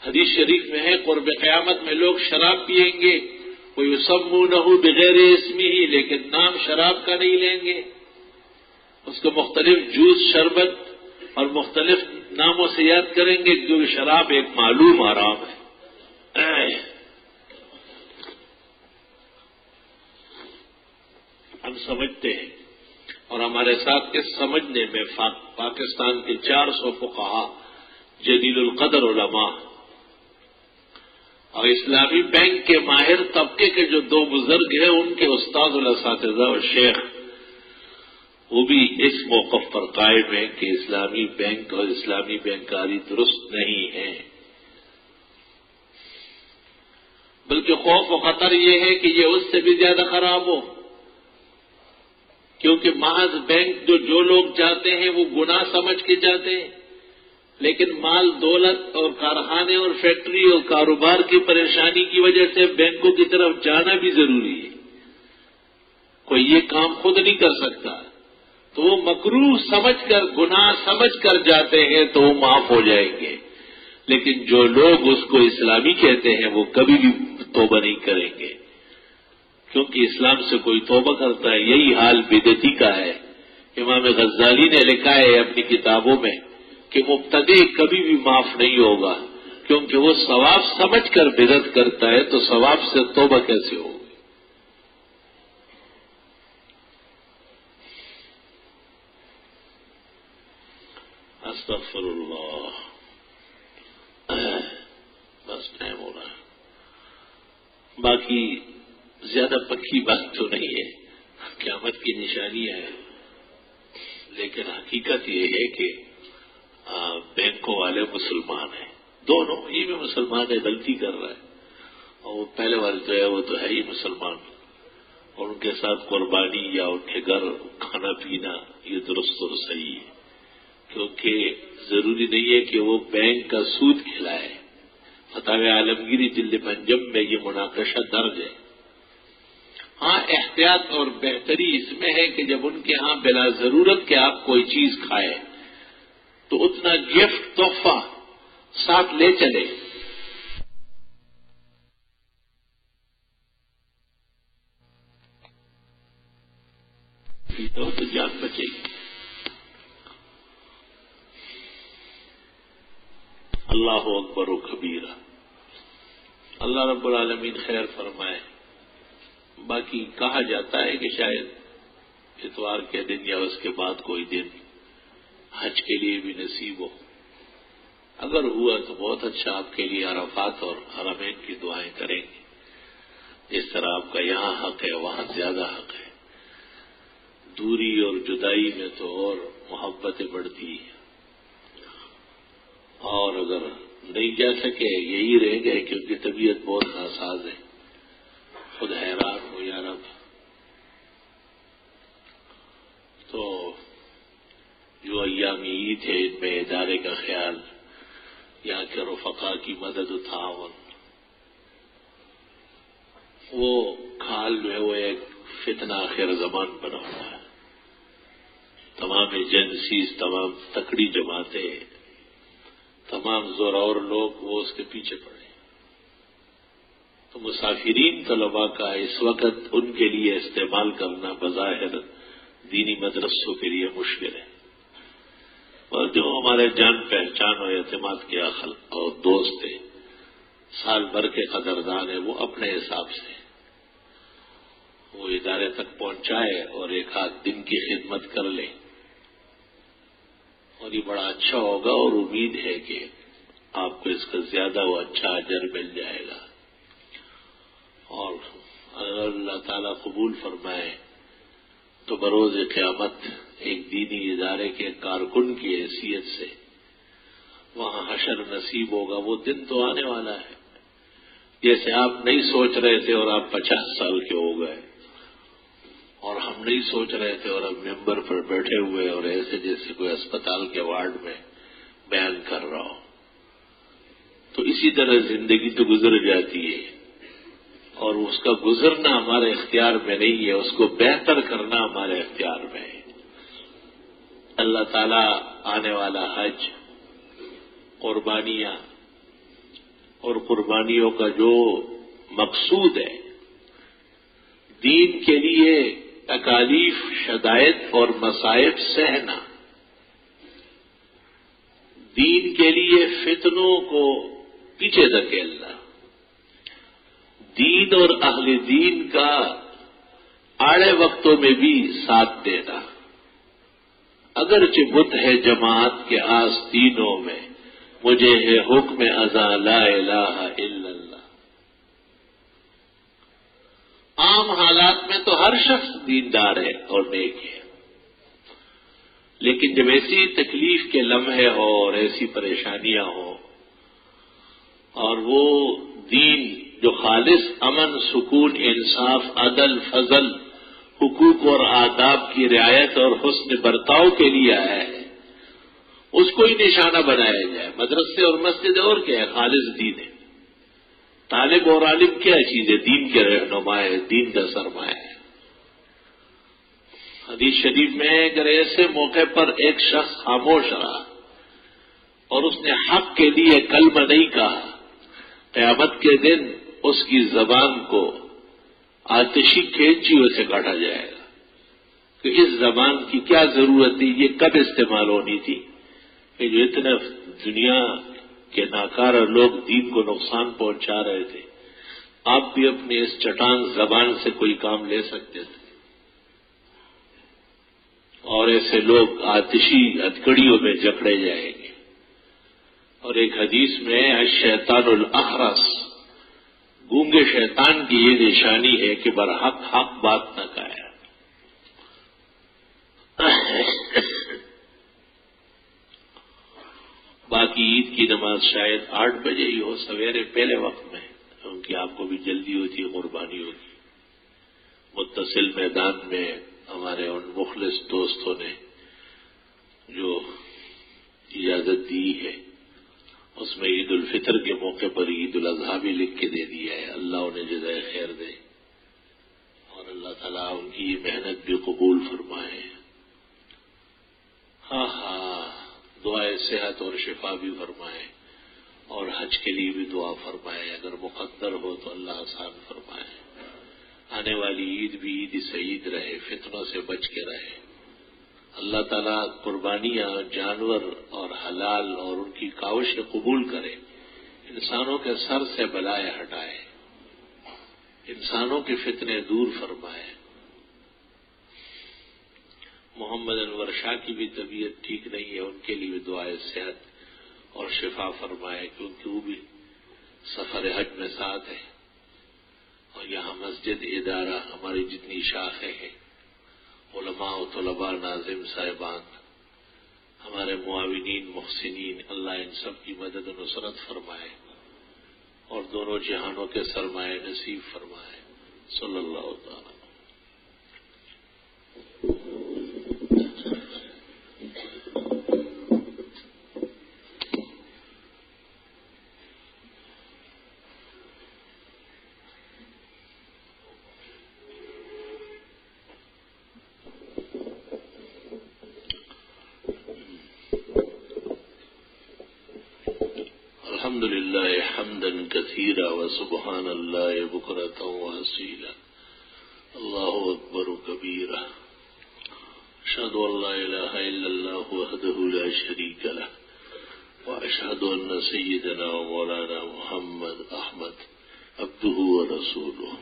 S1: حدیث شریف میں ہے قرب قیامت میں لوگ شراب پیئیں گے، وَيُسَمُّونَهُ بِغَيْرِ اسْمِهِ، لیکن نام شراب کا نہیں لیں گے. اس کو مختلف جوس، شربت اور مختلف ناموں سے یاد کریں گے کیونکہ شراب ایک معلوم حرام ہے. ہم سمجھتے ہیں اور ہمارے ساتھ کے سمجھنے میں پاکستان کے 400 فقہا، جلیل القدر علماء اور اسلامی بینک کے ماہر طبقے کے جو 2 بزرگ ہیں ان کے استاد الاساتذہ اور شیخ، وہ بھی اس موقف پر قائم ہیں کہ اسلامی بینک اور اسلامی بینکاری درست نہیں ہے. بلکہ خوف و خطر یہ ہے کہ یہ اس سے بھی زیادہ خراب ہو، کیونکہ محض بینک جو لوگ جاتے ہیں وہ گناہ سمجھ کے جاتے ہیں، لیکن مال دولت اور کارخانے اور فیکٹری اور کاروبار کی پریشانی کی وجہ سے بینکوں کی طرف جانا بھی ضروری ہے. کوئی یہ کام خود نہیں کر سکتا تو وہ مکروہ سمجھ کر، گناہ سمجھ کر جاتے ہیں تو وہ معاف ہو جائیں گے. لیکن جو لوگ اس کو اسلامی کہتے ہیں وہ کبھی بھی توبہ نہیں کریں گے، کیونکہ اسلام سے کوئی توبہ کرتا ہے یہی حال بدعتی کا ہے. امام غزالی نے لکھا ہے اپنی کتابوں میں کہ مبتدی کبھی بھی معاف نہیں ہوگا، کیونکہ وہ ثواب سمجھ کر بدعت کرتا ہے تو ثواب سے توبہ کیسے ہوگی. استغفر اللہ. بس ٹائم ہو رہا ہے. باقی زیادہ پکی بات تو نہیں ہے، قیامت کی نشانیاں ہیں، لیکن حقیقت یہ ہے کہ بینکوں والے مسلمان ہیں، دونوں، یہ بھی مسلمان ہے، غلطی کر رہا ہے، اور وہ پہلے والے جو ہے وہ تو ہے ہی مسلمان، اور ان کے ساتھ قربانی یا ان کے گھر کھانا پینا یہ درست اور صحیح ہے، کیونکہ ضروری نہیں ہے کہ وہ بینک کا سود کھلائے۔ فتاوی عالمگیری جلد پنجم میں یہ مناقشہ درج ہے۔ ہاں، احتیاط اور بہتری اس میں ہے کہ جب ان کے ہاں بلا ضرورت کہ آپ کوئی چیز کھائے تو اتنا گفٹ تحفہ ساتھ لے چلے۔ تو جان بچے گی۔ اللہ اکبر و کبیرہ۔ اللہ رب العالمین خیر فرمائے۔ باقی کہا جاتا ہے کہ شاید اتوار کے دن یا اس کے بعد کوئی دن حج کے لیے بھی نصیب ہو۔ اگر ہوا تو بہت اچھا، آپ کے لیے عرفات اور حرمین کی دعائیں کریں گے۔ جس طرح آپ کا یہاں حق ہے وہاں زیادہ حق ہے۔ دوری اور جدائی میں تو اور محبتیں بڑھتی ہیں، اور اگر نہیں جا سکے یہی رہ گئے کیونکہ طبیعت بہت ناساز ہے، خود حیران ہو یا رب۔ تو جو ایام عید ہے ان میں ادارے کا خیال، یہاں کے رفقا کی مدد و تعاون، وہ کھال جو ہے وہ ایک فتنہ آخر زمان بنا ہوا ہے۔ تمام ایجنسیز، تمام تکڑی جماعتیں، تمام زوراور لوگ وہ اس کے پیچھے پڑے۔ تو مسافرین طلباء کا اس وقت ان کے لیے استعمال کرنا بظاہر دینی مدرسوں کے لیے مشکل ہے، اور جو ہمارے جان پہچان اور اعتماد کے خلق اور دوست ہیں، سال بھر کے قدردان ہیں، وہ اپنے حساب سے وہ ادارے تک پہنچائے اور ایک آدھ دن کی خدمت کر لے، اور یہ بڑا اچھا ہوگا، اور امید ہے کہ آپ کو اس کا زیادہ و اچھا اجر مل جائے گا۔ اور اگر اللہ تعالیٰ قبول فرمائے تو بروز قیامت ایک دینی ادارے کے کارکن کی حیثیت سے وہاں حشر نصیب ہوگا۔ وہ دن تو آنے والا ہے، جیسے آپ نہیں سوچ رہے تھے اور آپ 50 سال کے ہو گئے، اور ہم نہیں سوچ رہے تھے اور اب ممبر پر بیٹھے ہوئے اور ایسے جیسے کوئی اسپتال کے وارڈ میں بیان کر رہا ہو۔ تو اسی طرح زندگی تو گزر جاتی ہے، اور اس کا گزرنا ہمارے اختیار میں نہیں ہے، اس کو بہتر کرنا ہمارے اختیار میں ہے۔ اللہ تعالیٰ آنے والا حج، قربانیاں اور قربانیوں کا جو مقصود ہے، دین کے لیے تکالیف، شدائد اور مصائب سہنا، دین کے لیے فتنوں کو پیچھے دھکیلنا، دین اور اہل دین کا آڑے وقتوں میں بھی ساتھ دینا، اگرچہ بت ہے جماعت کے آستینوں میں، مجھے ہے حکم ازاں لا الہ الا اللہ۔ عام حالات میں تو ہر شخص دیندار ہے اور نیک ہے، لیکن جب ایسی تکلیف کے لمحے ہوں اور ایسی پریشانیاں ہوں، اور وہ دین جو خالص امن، سکون، انصاف، عدل، فضل، حقوق اور آداب کی رعایت اور حسن برتاؤ کے لیے آیا ہے، اس کو ہی نشانہ بنایا جائے۔ مدرسے اور مسجد اور کیا ہے؟ خالص دین ہے۔ طالب اور عالم کیا چیز ہے؟ دین کے رہنما ہے، دین کا سرمایہ ہے۔ حدیث شریف میں اگر ایسے موقع پر ایک شخص خاموش رہا اور اس نے حق کے لیے کلمہ نہیں کہا، قیامت کے دن اس کی زبان کو آتشی کینچیوں سے کاٹا جائے گا کہ اس زبان کی کیا ضرورت تھی، یہ کب استعمال ہونی تھی، کہ جو اتنے دنیا کے ناکارہ لوگ دین کو نقصان پہنچا رہے تھے، آپ بھی اپنے اس چٹان زبان سے کوئی کام لے سکتے تھے، اور ایسے لوگ آتشی ہتکڑیوں میں جکڑے جائیں گے۔ اور ایک حدیث میں الشیطان الاخرس، گونگے شیطان کی یہ نشانی ہے کہ برحق حق بات نہ کہے۔ باقی عید کی نماز شاید 8 بجے ہی ہو، سویرے پہلے وقت میں، کیونکہ آپ کو بھی جلدی ہوتی ہے، قربانی ہوگی۔ متصل میدان میں ہمارے ان مخلص دوستوں نے جو اجازت دی ہے، اس میں عید الفطر کے موقع پر عید الاضحیٰ بھی لکھ کے دے دیا ہے، اللہ انہیں جزائے خیر دے اور اللہ تعالیٰ ان کی یہ محنت بھی قبول فرمائے۔ ہاں دعائے صحت اور شفا بھی فرمائے، اور حج کے لیے بھی دعا فرمائے، اگر مقدر ہو تو اللہ آسان فرمائے۔ آنے والی عید بھی عید سعید رہے، فتنوں سے بچ کے رہے۔ اللہ تعالیٰ قربانیاں، جانور اور حلال اور ان کی کاوشیں قبول کرے، انسانوں کے سر سے بلائے ہٹائے، انسانوں کے فتنے دور فرمائے۔ محمد انور شاہ کی بھی طبیعت ٹھیک نہیں ہے، ان کے لیے بھی دعائے صحت اور شفا فرمائے، کیونکہ وہ بھی سفر حج میں ساتھ ہے۔ اور یہاں مسجد ادارہ ہماری جتنی شاخیں ہیں، علماء و طلباء ناظم صاحبان، ہمارے معاونین محسنین، اللہ ان سب کی مدد و نصرت فرمائے اور دونوں جہانوں کے سرمایہ نصیب فرمائے۔ صلی اللہ تعالی۔ الحمد لله حمدا كثيرا وسبحان الله بكرة وأصيلا الله أكبر كبيرا أشهد أن لا إله إلا الله وحده لا شريك له وأشهد أن سيدنا ومولانا محمد أحمد عبده ورسوله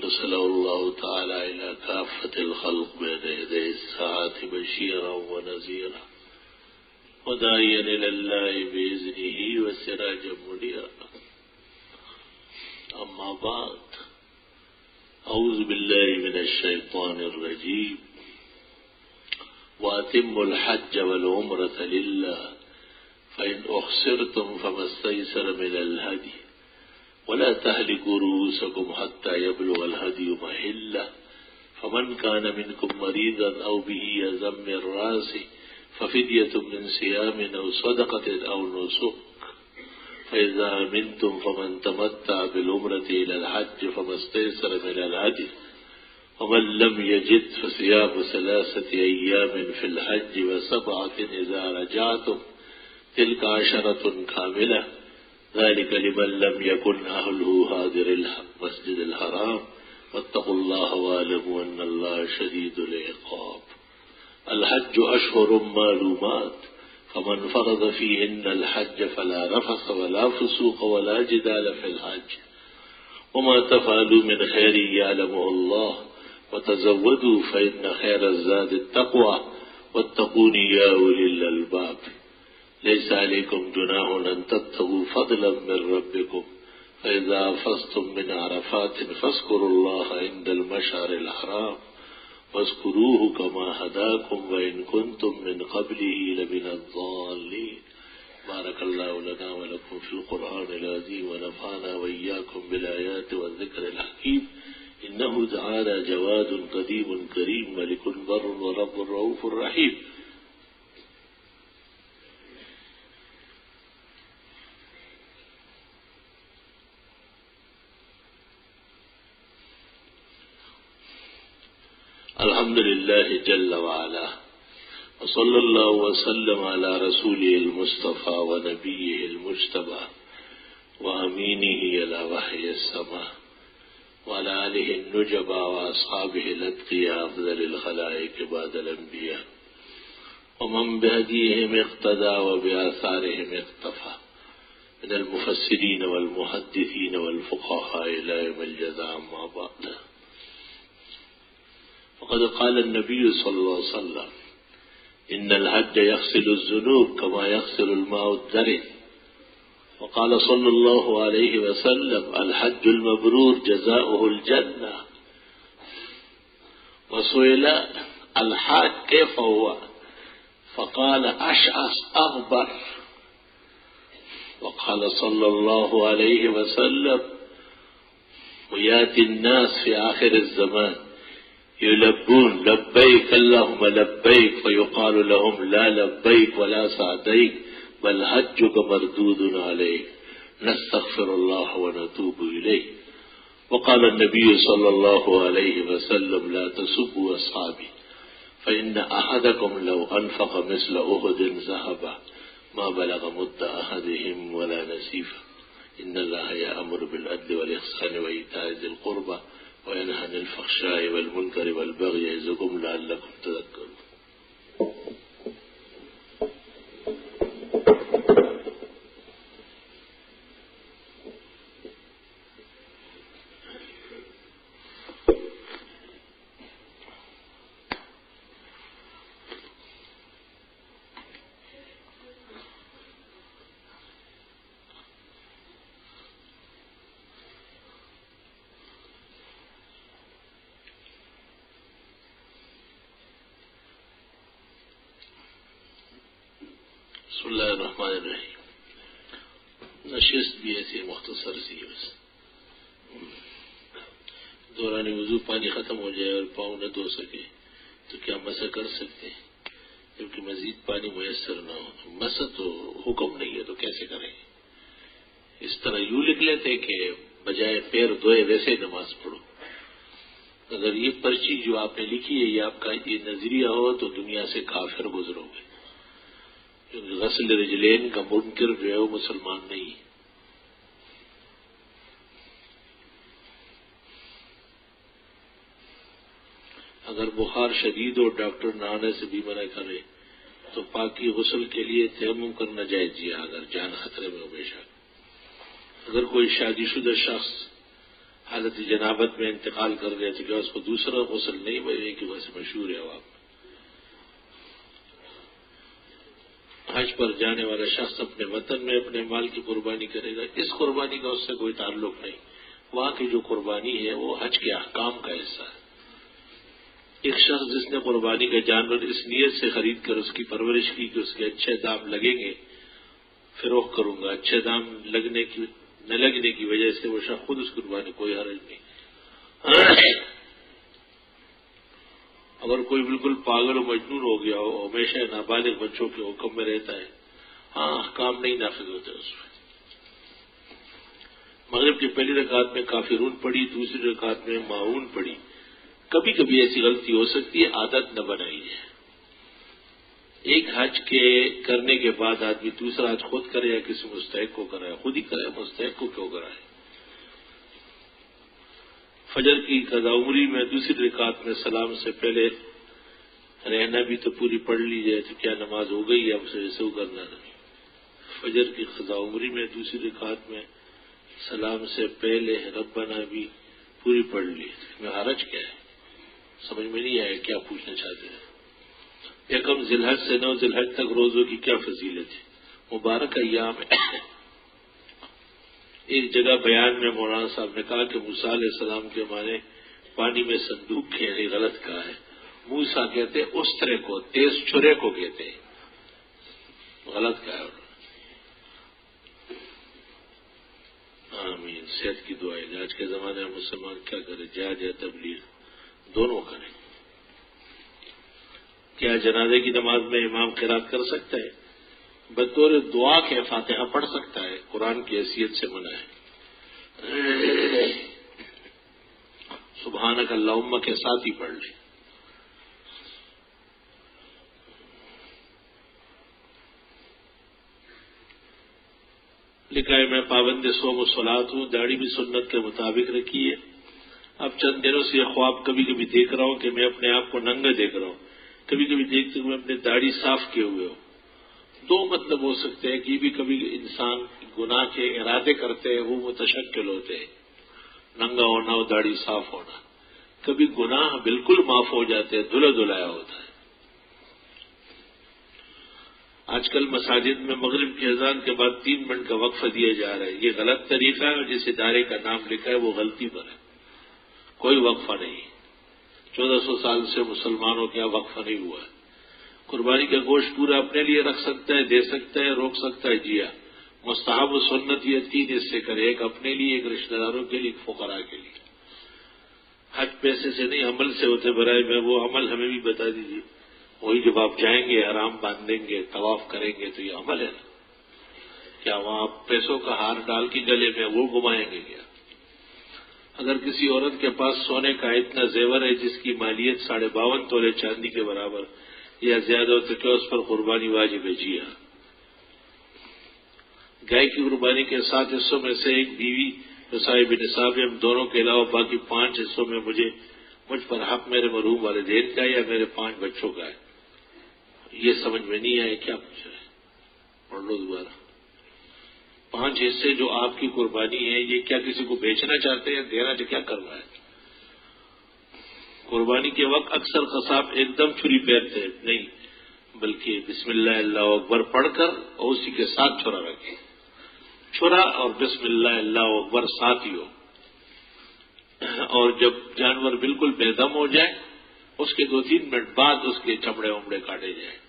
S1: أرسله الله تعالى إلى كافة الخلق بين يدي الساعة بشيرا ونذيرا وداعيا إلى الله بإذنه وسراجا منيرا أما بعد أعوذ بالله من الشيطان الرجيم وأتموا الحج والعمرة لله فإن أحصرتم فما استيسر من الهدي ولا تهلكوا رؤوسكم حتى يبلغ الهدي محله فمن كان منكم مريضا أو به أذى من رأسه ففدية من صيام أو صدقة أو نسك فإذا أمنتم فمن تمتع بالعمرة إلى الحج فما استيسر من الهدي ومن لم يجد فصيام 3 أيام في الحج و7 إذا رجعتم تلك 10 كاملة ذلك لمن لم يكن أهله حاضر المسجد الحرام واتقوا الله واعلموا أن الله شديد العقاب الحج أشهر معلومات فمن فرض فيهن الحج فلا رفث ولا فسوق ولا جدال في الحج وما تفعلوا من خير يعلمه الله وتزودوا فإن خير الزاد التقوى واتقون يا أولي الألباب ليس عليكم جناح أن تبتغوا فضلا من ربكم فإذا أفضتم من عرفات فاذكروا الله عند المشعر الحرام واذكروه كما هداكم وإن كنتم من قبله لمن الضالين بارك الله لنا ولكم في القرآن العظيم ونفعنا وإياكم بالآيات والذكر الحكيم إنه تعالى جواد قديم كريم ملك بر ورب رؤوف رحيم الحمد لله جل وعلا وصلى الله وسلم على رسوله المصطفى ونبيه المجتبى وأمينه على وحي السماء وعلى آله النجبى وأصحابه الأتقياء أفضل الخلائق بعد الأنبياء ومن بهديهم اقتدى وبآثارهم اقتفى من المفسرين والمحدثين والفقهاء إلى يوم الجزاء أما بعد وقد قال النبي صلى الله عليه وسلم إن الحج يغسل الذنوب كما يغسل الماء الدرن وقال صلى الله عليه وسلم الحج المبرور جزاؤه الجنة وسئل الحاج كيف هو فقال أشعث أغبر وقال صلى الله عليه وسلم ويأتي الناس في آخر الزمان يلبون لبيك اللهم لبيك فيقال لهم لا لبيك ولا سعديك بل حجك مردود عليك نستغفر الله ونتوب إليه. وقال النبي صلى الله عليه وسلم لا تسبوا أصحابي فإن أحدكم لو أنفق مثل أحد ذهبا ما بلغ مد أحدهم ولا نصيفا إن الله يأمر بالعدل والإحسان وإيتاء ذي القربى وينهى عن الفحشاء والمنكر والبغي يعظكم لعلكم تذكرون. بسم اللہ الرحمن الرحیم. نشست بھی ایسی مختصر سی بس. دوران وضو پانی ختم ہو جائے اور پاؤں نہ دھو سکے تو کیا مسح کر سکتے ہیں جبکہ مزید پانی میسر نہ ہو؟ مسح تو حکم نہیں ہے تو کیسے کریں؟ اس طرح یوں لکھ لیتے کہ بجائے پیر دھوئے ویسے نماز پڑھو. اگر یہ پرچی جو آپ نے لکھی ہے یہ آپ کا یہ نظریہ ہو تو دنیا سے کافر گزرو گے. غسل رجلین کا منکر جو ہے وہ مسلمان نہیں. اگر بخار شدید اور ڈاکٹر نہ آنے سے بھی منع کرے تو پاکی غسل کے لیے تیمم کرنا جائز ہے اگر جان خطرے میں ہو. بے شک اگر کوئی شادی شدہ شخص حالت جنابت میں انتقال کر گیا تو کیا اس کو دوسرا غسل نہیں ملے کہ ویسے مشہور ہے عوام. حج پر جانے والا شخص اپنے وطن میں اپنے مال کی قربانی کرے گا. اس قربانی کا اس سے کوئی تعلق نہیں. وہاں کی جو قربانی ہے وہ حج کے احکام کا حصہ ہے. ایک شخص جس نے قربانی کا جانور اس نیت سے خرید کر اس کی پرورش کی کہ اس کے اچھے دام لگیں گے فروخت کروں گا، اچھے دام نہ لگنے کی وجہ سے وہ شخص خود اس قربانی کوئی حرج نہیں. اگر کوئی بالکل پاگل و مجنون ہو گیا ہو ہمیشہ نابالغ بچوں کے حکم میں رہتا ہے، ہاں احکام نہیں نافذ ہوتے اس میں. مغرب کی پہلی رکعت میں کافرون پڑھی، دوسری رکعت میں معون پڑھی. کبھی کبھی ایسی غلطی ہو سکتی ہے، عادت نہ بنائی ہے. ایک حج کے کرنے کے بعد آدمی دوسرا حج خود کرے یا کسی مستحق کو کرائے؟ خود ہی کرے، مستحق کو کیوں کرائے؟ فجر کی قضا عمری میں دوسری رکعت میں سلام سے پہلے رہنا بھی تو پوری پڑھ لی جائے تو کیا نماز ہو گئی یا اسے ایسے کرنا نہیں؟ فجر کی قضا عمری میں دوسری رکعت میں سلام سے پہلے ربنا بھی پوری پڑھ لی، میں حرج کیا ہے؟ سمجھ میں نہیں آیا کیا پوچھنا چاہتے ہیں. یکم ذی الحج سے 9 ذی الحج تک روزوں کی کیا فضیلت ہے؟ مبارک ایام ہے. ایک جگہ بیان میں مولانا صاحب نے کہا کہ موسیٰ علیہ السلام کے معنی پانی میں صندوق کھیلنے غلط کہا ہے. موسیٰ کہتے استرے کو، تیز چھرے کو کہتے ہیں، غلط کہا ہے. آمین. صحت کی دعائیں. آج کے زمانے میں مسلمان کیا کرے؟ جہاد یا تبلیغ دونوں کریں. کیا جنازے کی نماز میں امام قرات کر سکتا ہے؟ بطور دعا کے فاتحہ پڑھ سکتا ہے، قرآن کی حیثیت سے منع ہے. سبحانک اللہم کے ساتھ ہی پڑھ لیں. لکھا ہے میں پابند صوم و صلات ہوں، داڑھی بھی سنت کے مطابق رکھی ہے. اب چند دنوں سے یہ خواب کبھی کبھی دیکھ رہا ہوں کہ میں اپنے آپ کو ننگا دیکھ رہا ہوں، کبھی کبھی دیکھتے ہوئے اپنی داڑھی صاف کیے ہوئے ہوں. دو مطلب ہو سکتے ہیں کہ یہ بھی کبھی انسان گناہ کے ارادے کرتے ہیں وہ متشکل ہوتے ہیں، ننگا ہونا اور داڑھی صاف ہونا. کبھی گناہ بالکل معاف ہو جاتے ہیں، دھلا دھلایا ہوتا ہے. آج کل مساجد میں مغرب کی اذان کے بعد 3 منٹ کا وقفہ دیا جا رہا ہے. یہ غلط طریقہ ہے اور جس ادارے کا نام لکھا ہے وہ غلطی پر ہے. کوئی وقفہ نہیں. 1400 سال سے مسلمانوں کے یہاں وقفہ نہیں ہوا ہے. قربانی کا گوشت پورا اپنے لیے رکھ سکتا ہے، دے سکتا ہے، روک سکتا ہے. جی ہاں، مستحب و سنت یہ 3 حصے کرے، ایک اپنے لیے، ایک رشتہ داروں کے لیے، ایک فقراء کے لیے۔ حج پیسے سے نہیں، عمل سے ہوتے برائے میں، وہ عمل ہمیں بھی بتا دیجیے۔ وہی جب آپ جائیں گے، احرام باندھیں گے، طواف کریں گے، تو یہ عمل ہے نا۔ کیا وہاں آپ پیسوں کا ہار ڈال کے گلے میں وہ گھمائیں گے کیا؟ اگر کسی عورت کے پاس سونے کا اتنا زیور ہے جس کی مالیت 52.5 تولے چاندی کے برابر یا زیادہ ہو، تو کیا اس پر قربانی واجب ہے؟ جی ہاں۔ گائے کی قربانی کے 7 حصوں میں سے ایک بیوی جو صاحب نصاب ہے، ہم دونوں کے علاوہ باقی 5 حصوں میں مجھ پر حق میرے مرحوم والدین کا یا میرے 5 بچوں کا ہے۔ یہ سمجھ میں نہیں آئے، کیا پوچھ رہے ہیں؟ پڑھ لو دوبارہ۔ 5 حصے جو آپ کی قربانی ہے، یہ کیا کسی کو بیچنا چاہتے ہیں یا دینا؟ کیا کرنا ہے؟ قربانی کے وقت اکثر قصاب ایک دم چھری پھیرتے ہیں، نہیں، بلکہ بسم اللہ اللہ اکبر پڑھ کر اور اسی کے ساتھ چھرا رکھیں۔ چھرا اور بسم اللہ اللہ اکبر ساتھ ہی ہو، اور جب جانور بالکل بے دم ہو جائے اس کے 2-3 منٹ بعد اس کے چمڑے ومڑے کاٹے جائیں۔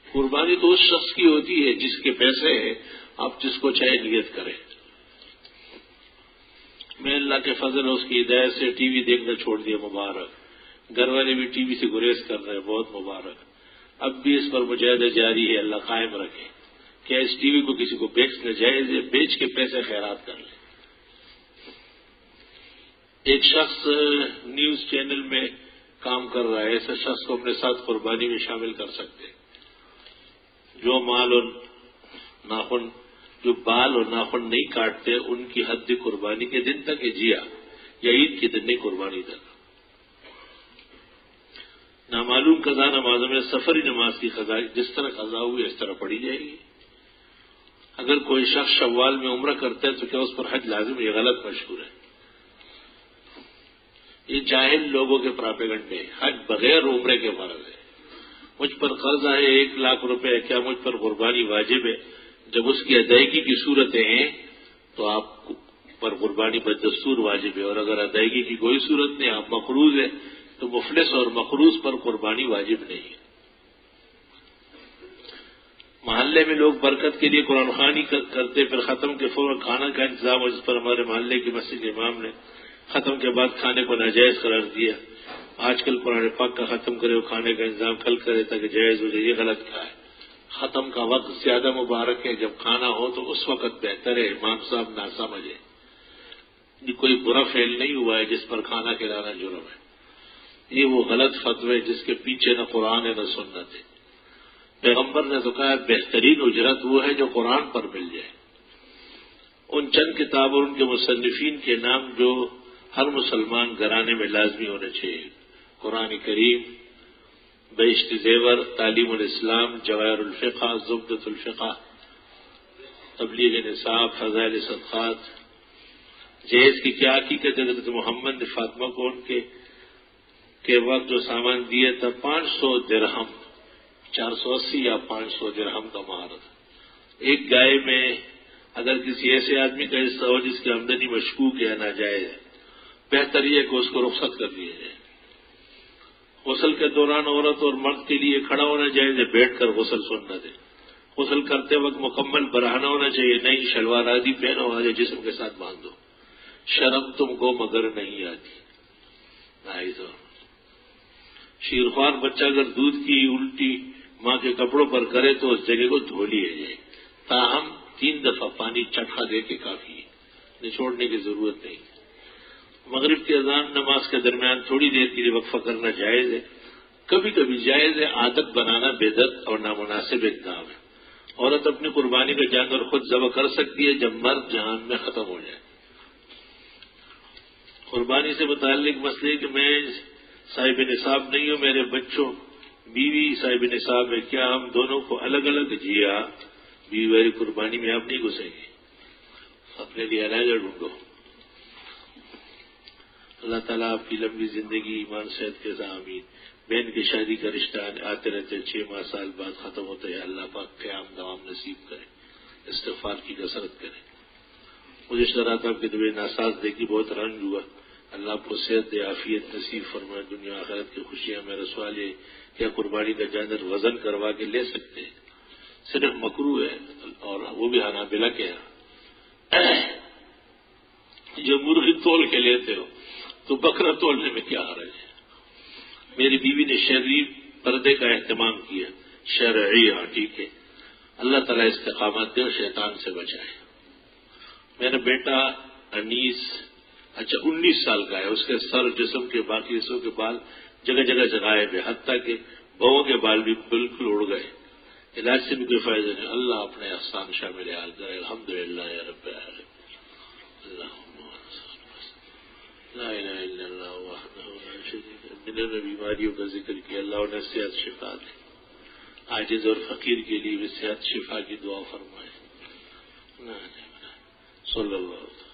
S1: قربانی تو اس شخص کی ہوتی ہے جس کے پیسے ہیں، آپ جس کو چاہے نیت کریں۔ میں اللہ کے فضل اور اس کی ہدایت سے ٹی وی دیکھنا چھوڑ دیا، مبارک۔ گھر والے بھی ٹی وی سے گریز کر رہے ہیں، بہت مبارک۔ اب بھی اس پر مجاہدہ جاری ہے، اللہ قائم رکھے۔ کیا اس ٹی وی کو کسی کو بیچنا جائز ہے؟ بیچ کے پیسے خیرات کر لیں۔ ایک شخص نیوز چینل میں کام کر رہا ہے، ایسے شخص کو اپنے ساتھ قربانی میں شامل کر سکتے ہیں۔ جو بال اور ناخن نہیں کاٹتے ان کی حد قربانی کے دن تک ہے، جی ہاں، یا عید کے دن نہیں، قربانی تک۔ نامعلوم قضا نمازوں میں سفری نماز کی قضا جس طرح قضا ہوئی اس طرح پڑھی جائے گی۔ اگر کوئی شخص شوال میں عمرہ کرتا ہے تو کیا اس پر حج لازم؟ یہ غلط مشہور ہے، یہ جاہل لوگوں کے پراپیگنڈے۔ حج بغیر عمرے کے فرض ہے۔ مجھ پر قرضہ ہے 1 لاکھ روپے، کیا مجھ پر قربانی واجب ہے؟ جب اس کی ادائیگی کی صورتیں ہیں تو آپ پر قربانی بدستور واجب ہے، اور اگر ادائیگی کی کوئی صورت نہیں، آپ مقروض ہیں، تو مفلس اور مقروض پر قربانی واجب نہیں ہے۔ محلے میں لوگ برکت کے لیے قرآن خوانی کرتے، پھر ختم کے فوراً کھانا کا انتظام ہو، جس پر ہمارے محلے کی مسجد امام نے ختم کے بعد کھانے کو ناجائز قرار دیا۔ آج کل قرآن پاک کا ختم کرے اور کھانے کا انتظام کل کرے تاکہ جائز ہو جائے، یہ غلط کہا ہے۔ ختم کا وقت زیادہ مبارک ہے، جب کھانا ہو تو اس وقت بہتر ہے۔ امام صاحب نہ سمجھے، یہ کوئی برا فعل نہیں ہوا ہے جس پر کھانا کھلانا جرم ہے۔ یہ وہ غلط فتوی ہے جس کے پیچھے نہ قرآن ہے نہ سنت ہے۔ پیغمبر نے تو کہا بہترین اجرت وہ ہے جو قرآن پر مل جائے۔ ان چند کتاب اور ان کے مصنفین کے نام جو ہر مسلمان گھرانے میں لازمی ہونے چاہیے: قرآن کریم، بہشت زیور، تعلیم الاسلام، جواہر الفقہ، زبدۃ الفقہ، تبلیغ نصاب، فضائل صدقات۔ جہیز کی کیا حقیقت ہے؟ حضرت محمد نے فاطمہ کو ان کے وقت جو سامان دیے تھا 500 درہم، 480 یا 500 درہم کا مہر تھا۔ ایک گائے میں اگر کسی ایسے آدمی کا حصہ ہو جس کی آمدنی مشکوک ہے، ناجائز ہے، بہتر یہ کہ اس کو رخصت کر دیا جائے۔ غسل کے دوران عورت اور مرد کے لیے کھڑا ہونا جائز ہے، بیٹھ کر غسل سنت ہے۔ غسل کرتے وقت مکمل برہنہ ہونا چاہیے، نہیں شلوار آدھی پہنو، آدھے جسم کے ساتھ باندھو۔ شرم تم کو مگر نہیں آتی، نہیں تو شیرخوار بچہ اگر دودھ کی الٹی ماں کے کپڑوں پر کرے تو اس جگہ کو دھو لیا جائے، تاہم 3 دفعہ پانی چٹخا دے کے کافی ہے، نچوڑنے کی ضرورت نہیں۔ مغرب کی اذان نماز کے درمیان تھوڑی دیر کے لیے وقفہ کرنا جائز ہے، کبھی کبھی جائز ہے، عادت بنانا بدعت اور نامناسب اقدام ہے۔ عورت اپنی قربانی کا جانور خود ذبح کر سکتی ہے جب مرد جہان میں ختم ہو جائے۔ قربانی سے متعلق مسئلے کہ میں صاحب نصاب نہیں ہوں، میرے بچوں بیوی صاحب نصاب ہے، کیا ہم دونوں کو الگ الگ؟ جی ہاں، بیوی والی قربانی میں آپ نہیں گھسیں گے، اپنے لیے علیحدہ ڈھونڈو۔ اللہ تعالیٰ آپ کی لمبی زندگی، ایمان، صحت کے ساتھ آمین۔ بہن کی شادی کا رشتہ آتے رہتے 6 ماہ سال بعد ختم ہوتا ہے، اللہ پاک قیام دوام نصیب کرے، استغفار کی کثرت کرے۔ مجھے شرح آپ کی طبیعت ناساز دیکھی بہت رنج ہوا، اللہ کو صحت عافیت نصیب فرمائے، دنیا آخرت کی خوشیاں۔ میرا سوال ہے کیا قربانی کا جانور وزن کروا کے لے سکتے ہیں؟ صرف مکروہ ہے، اور وہ بھی حنابلہ کے ہیں۔ جو مرغی تول کے لیتے ہو تو بکرا تولنے میں کیا حرج ہے؟ میری بیوی نے شرعی پردے کا اہتمام کیا، شرعی، ٹھیک ہے، اللہ تعالیٰ استقامت دے اور شیطان سے بچائے۔ میرا بیٹا انیس 19 سال کا ہے، اس کے سر جسم کے باقی حصوں کے بال جگہ جگہ جگائے ہوئے، حتیٰ کہ بہوں کے بال بھی بالکل اڑ گئے، علاج سے بھی کوئی فائدہ نہیں۔ اللہ اپنے احسان شامل حال کرے، الحمدللہ یا رب العالمین۔ لا الہ الا اللہ وحدہ لا شریک لہ۔ میں نے بیماریوں کا ذکر کیا، اللہ انہیں صحت شفا دے، عاجز اور فقیر کے لیے بھی صحت شفا کی دعا فرمائے۔ صلی اللہ علیہ وسلم۔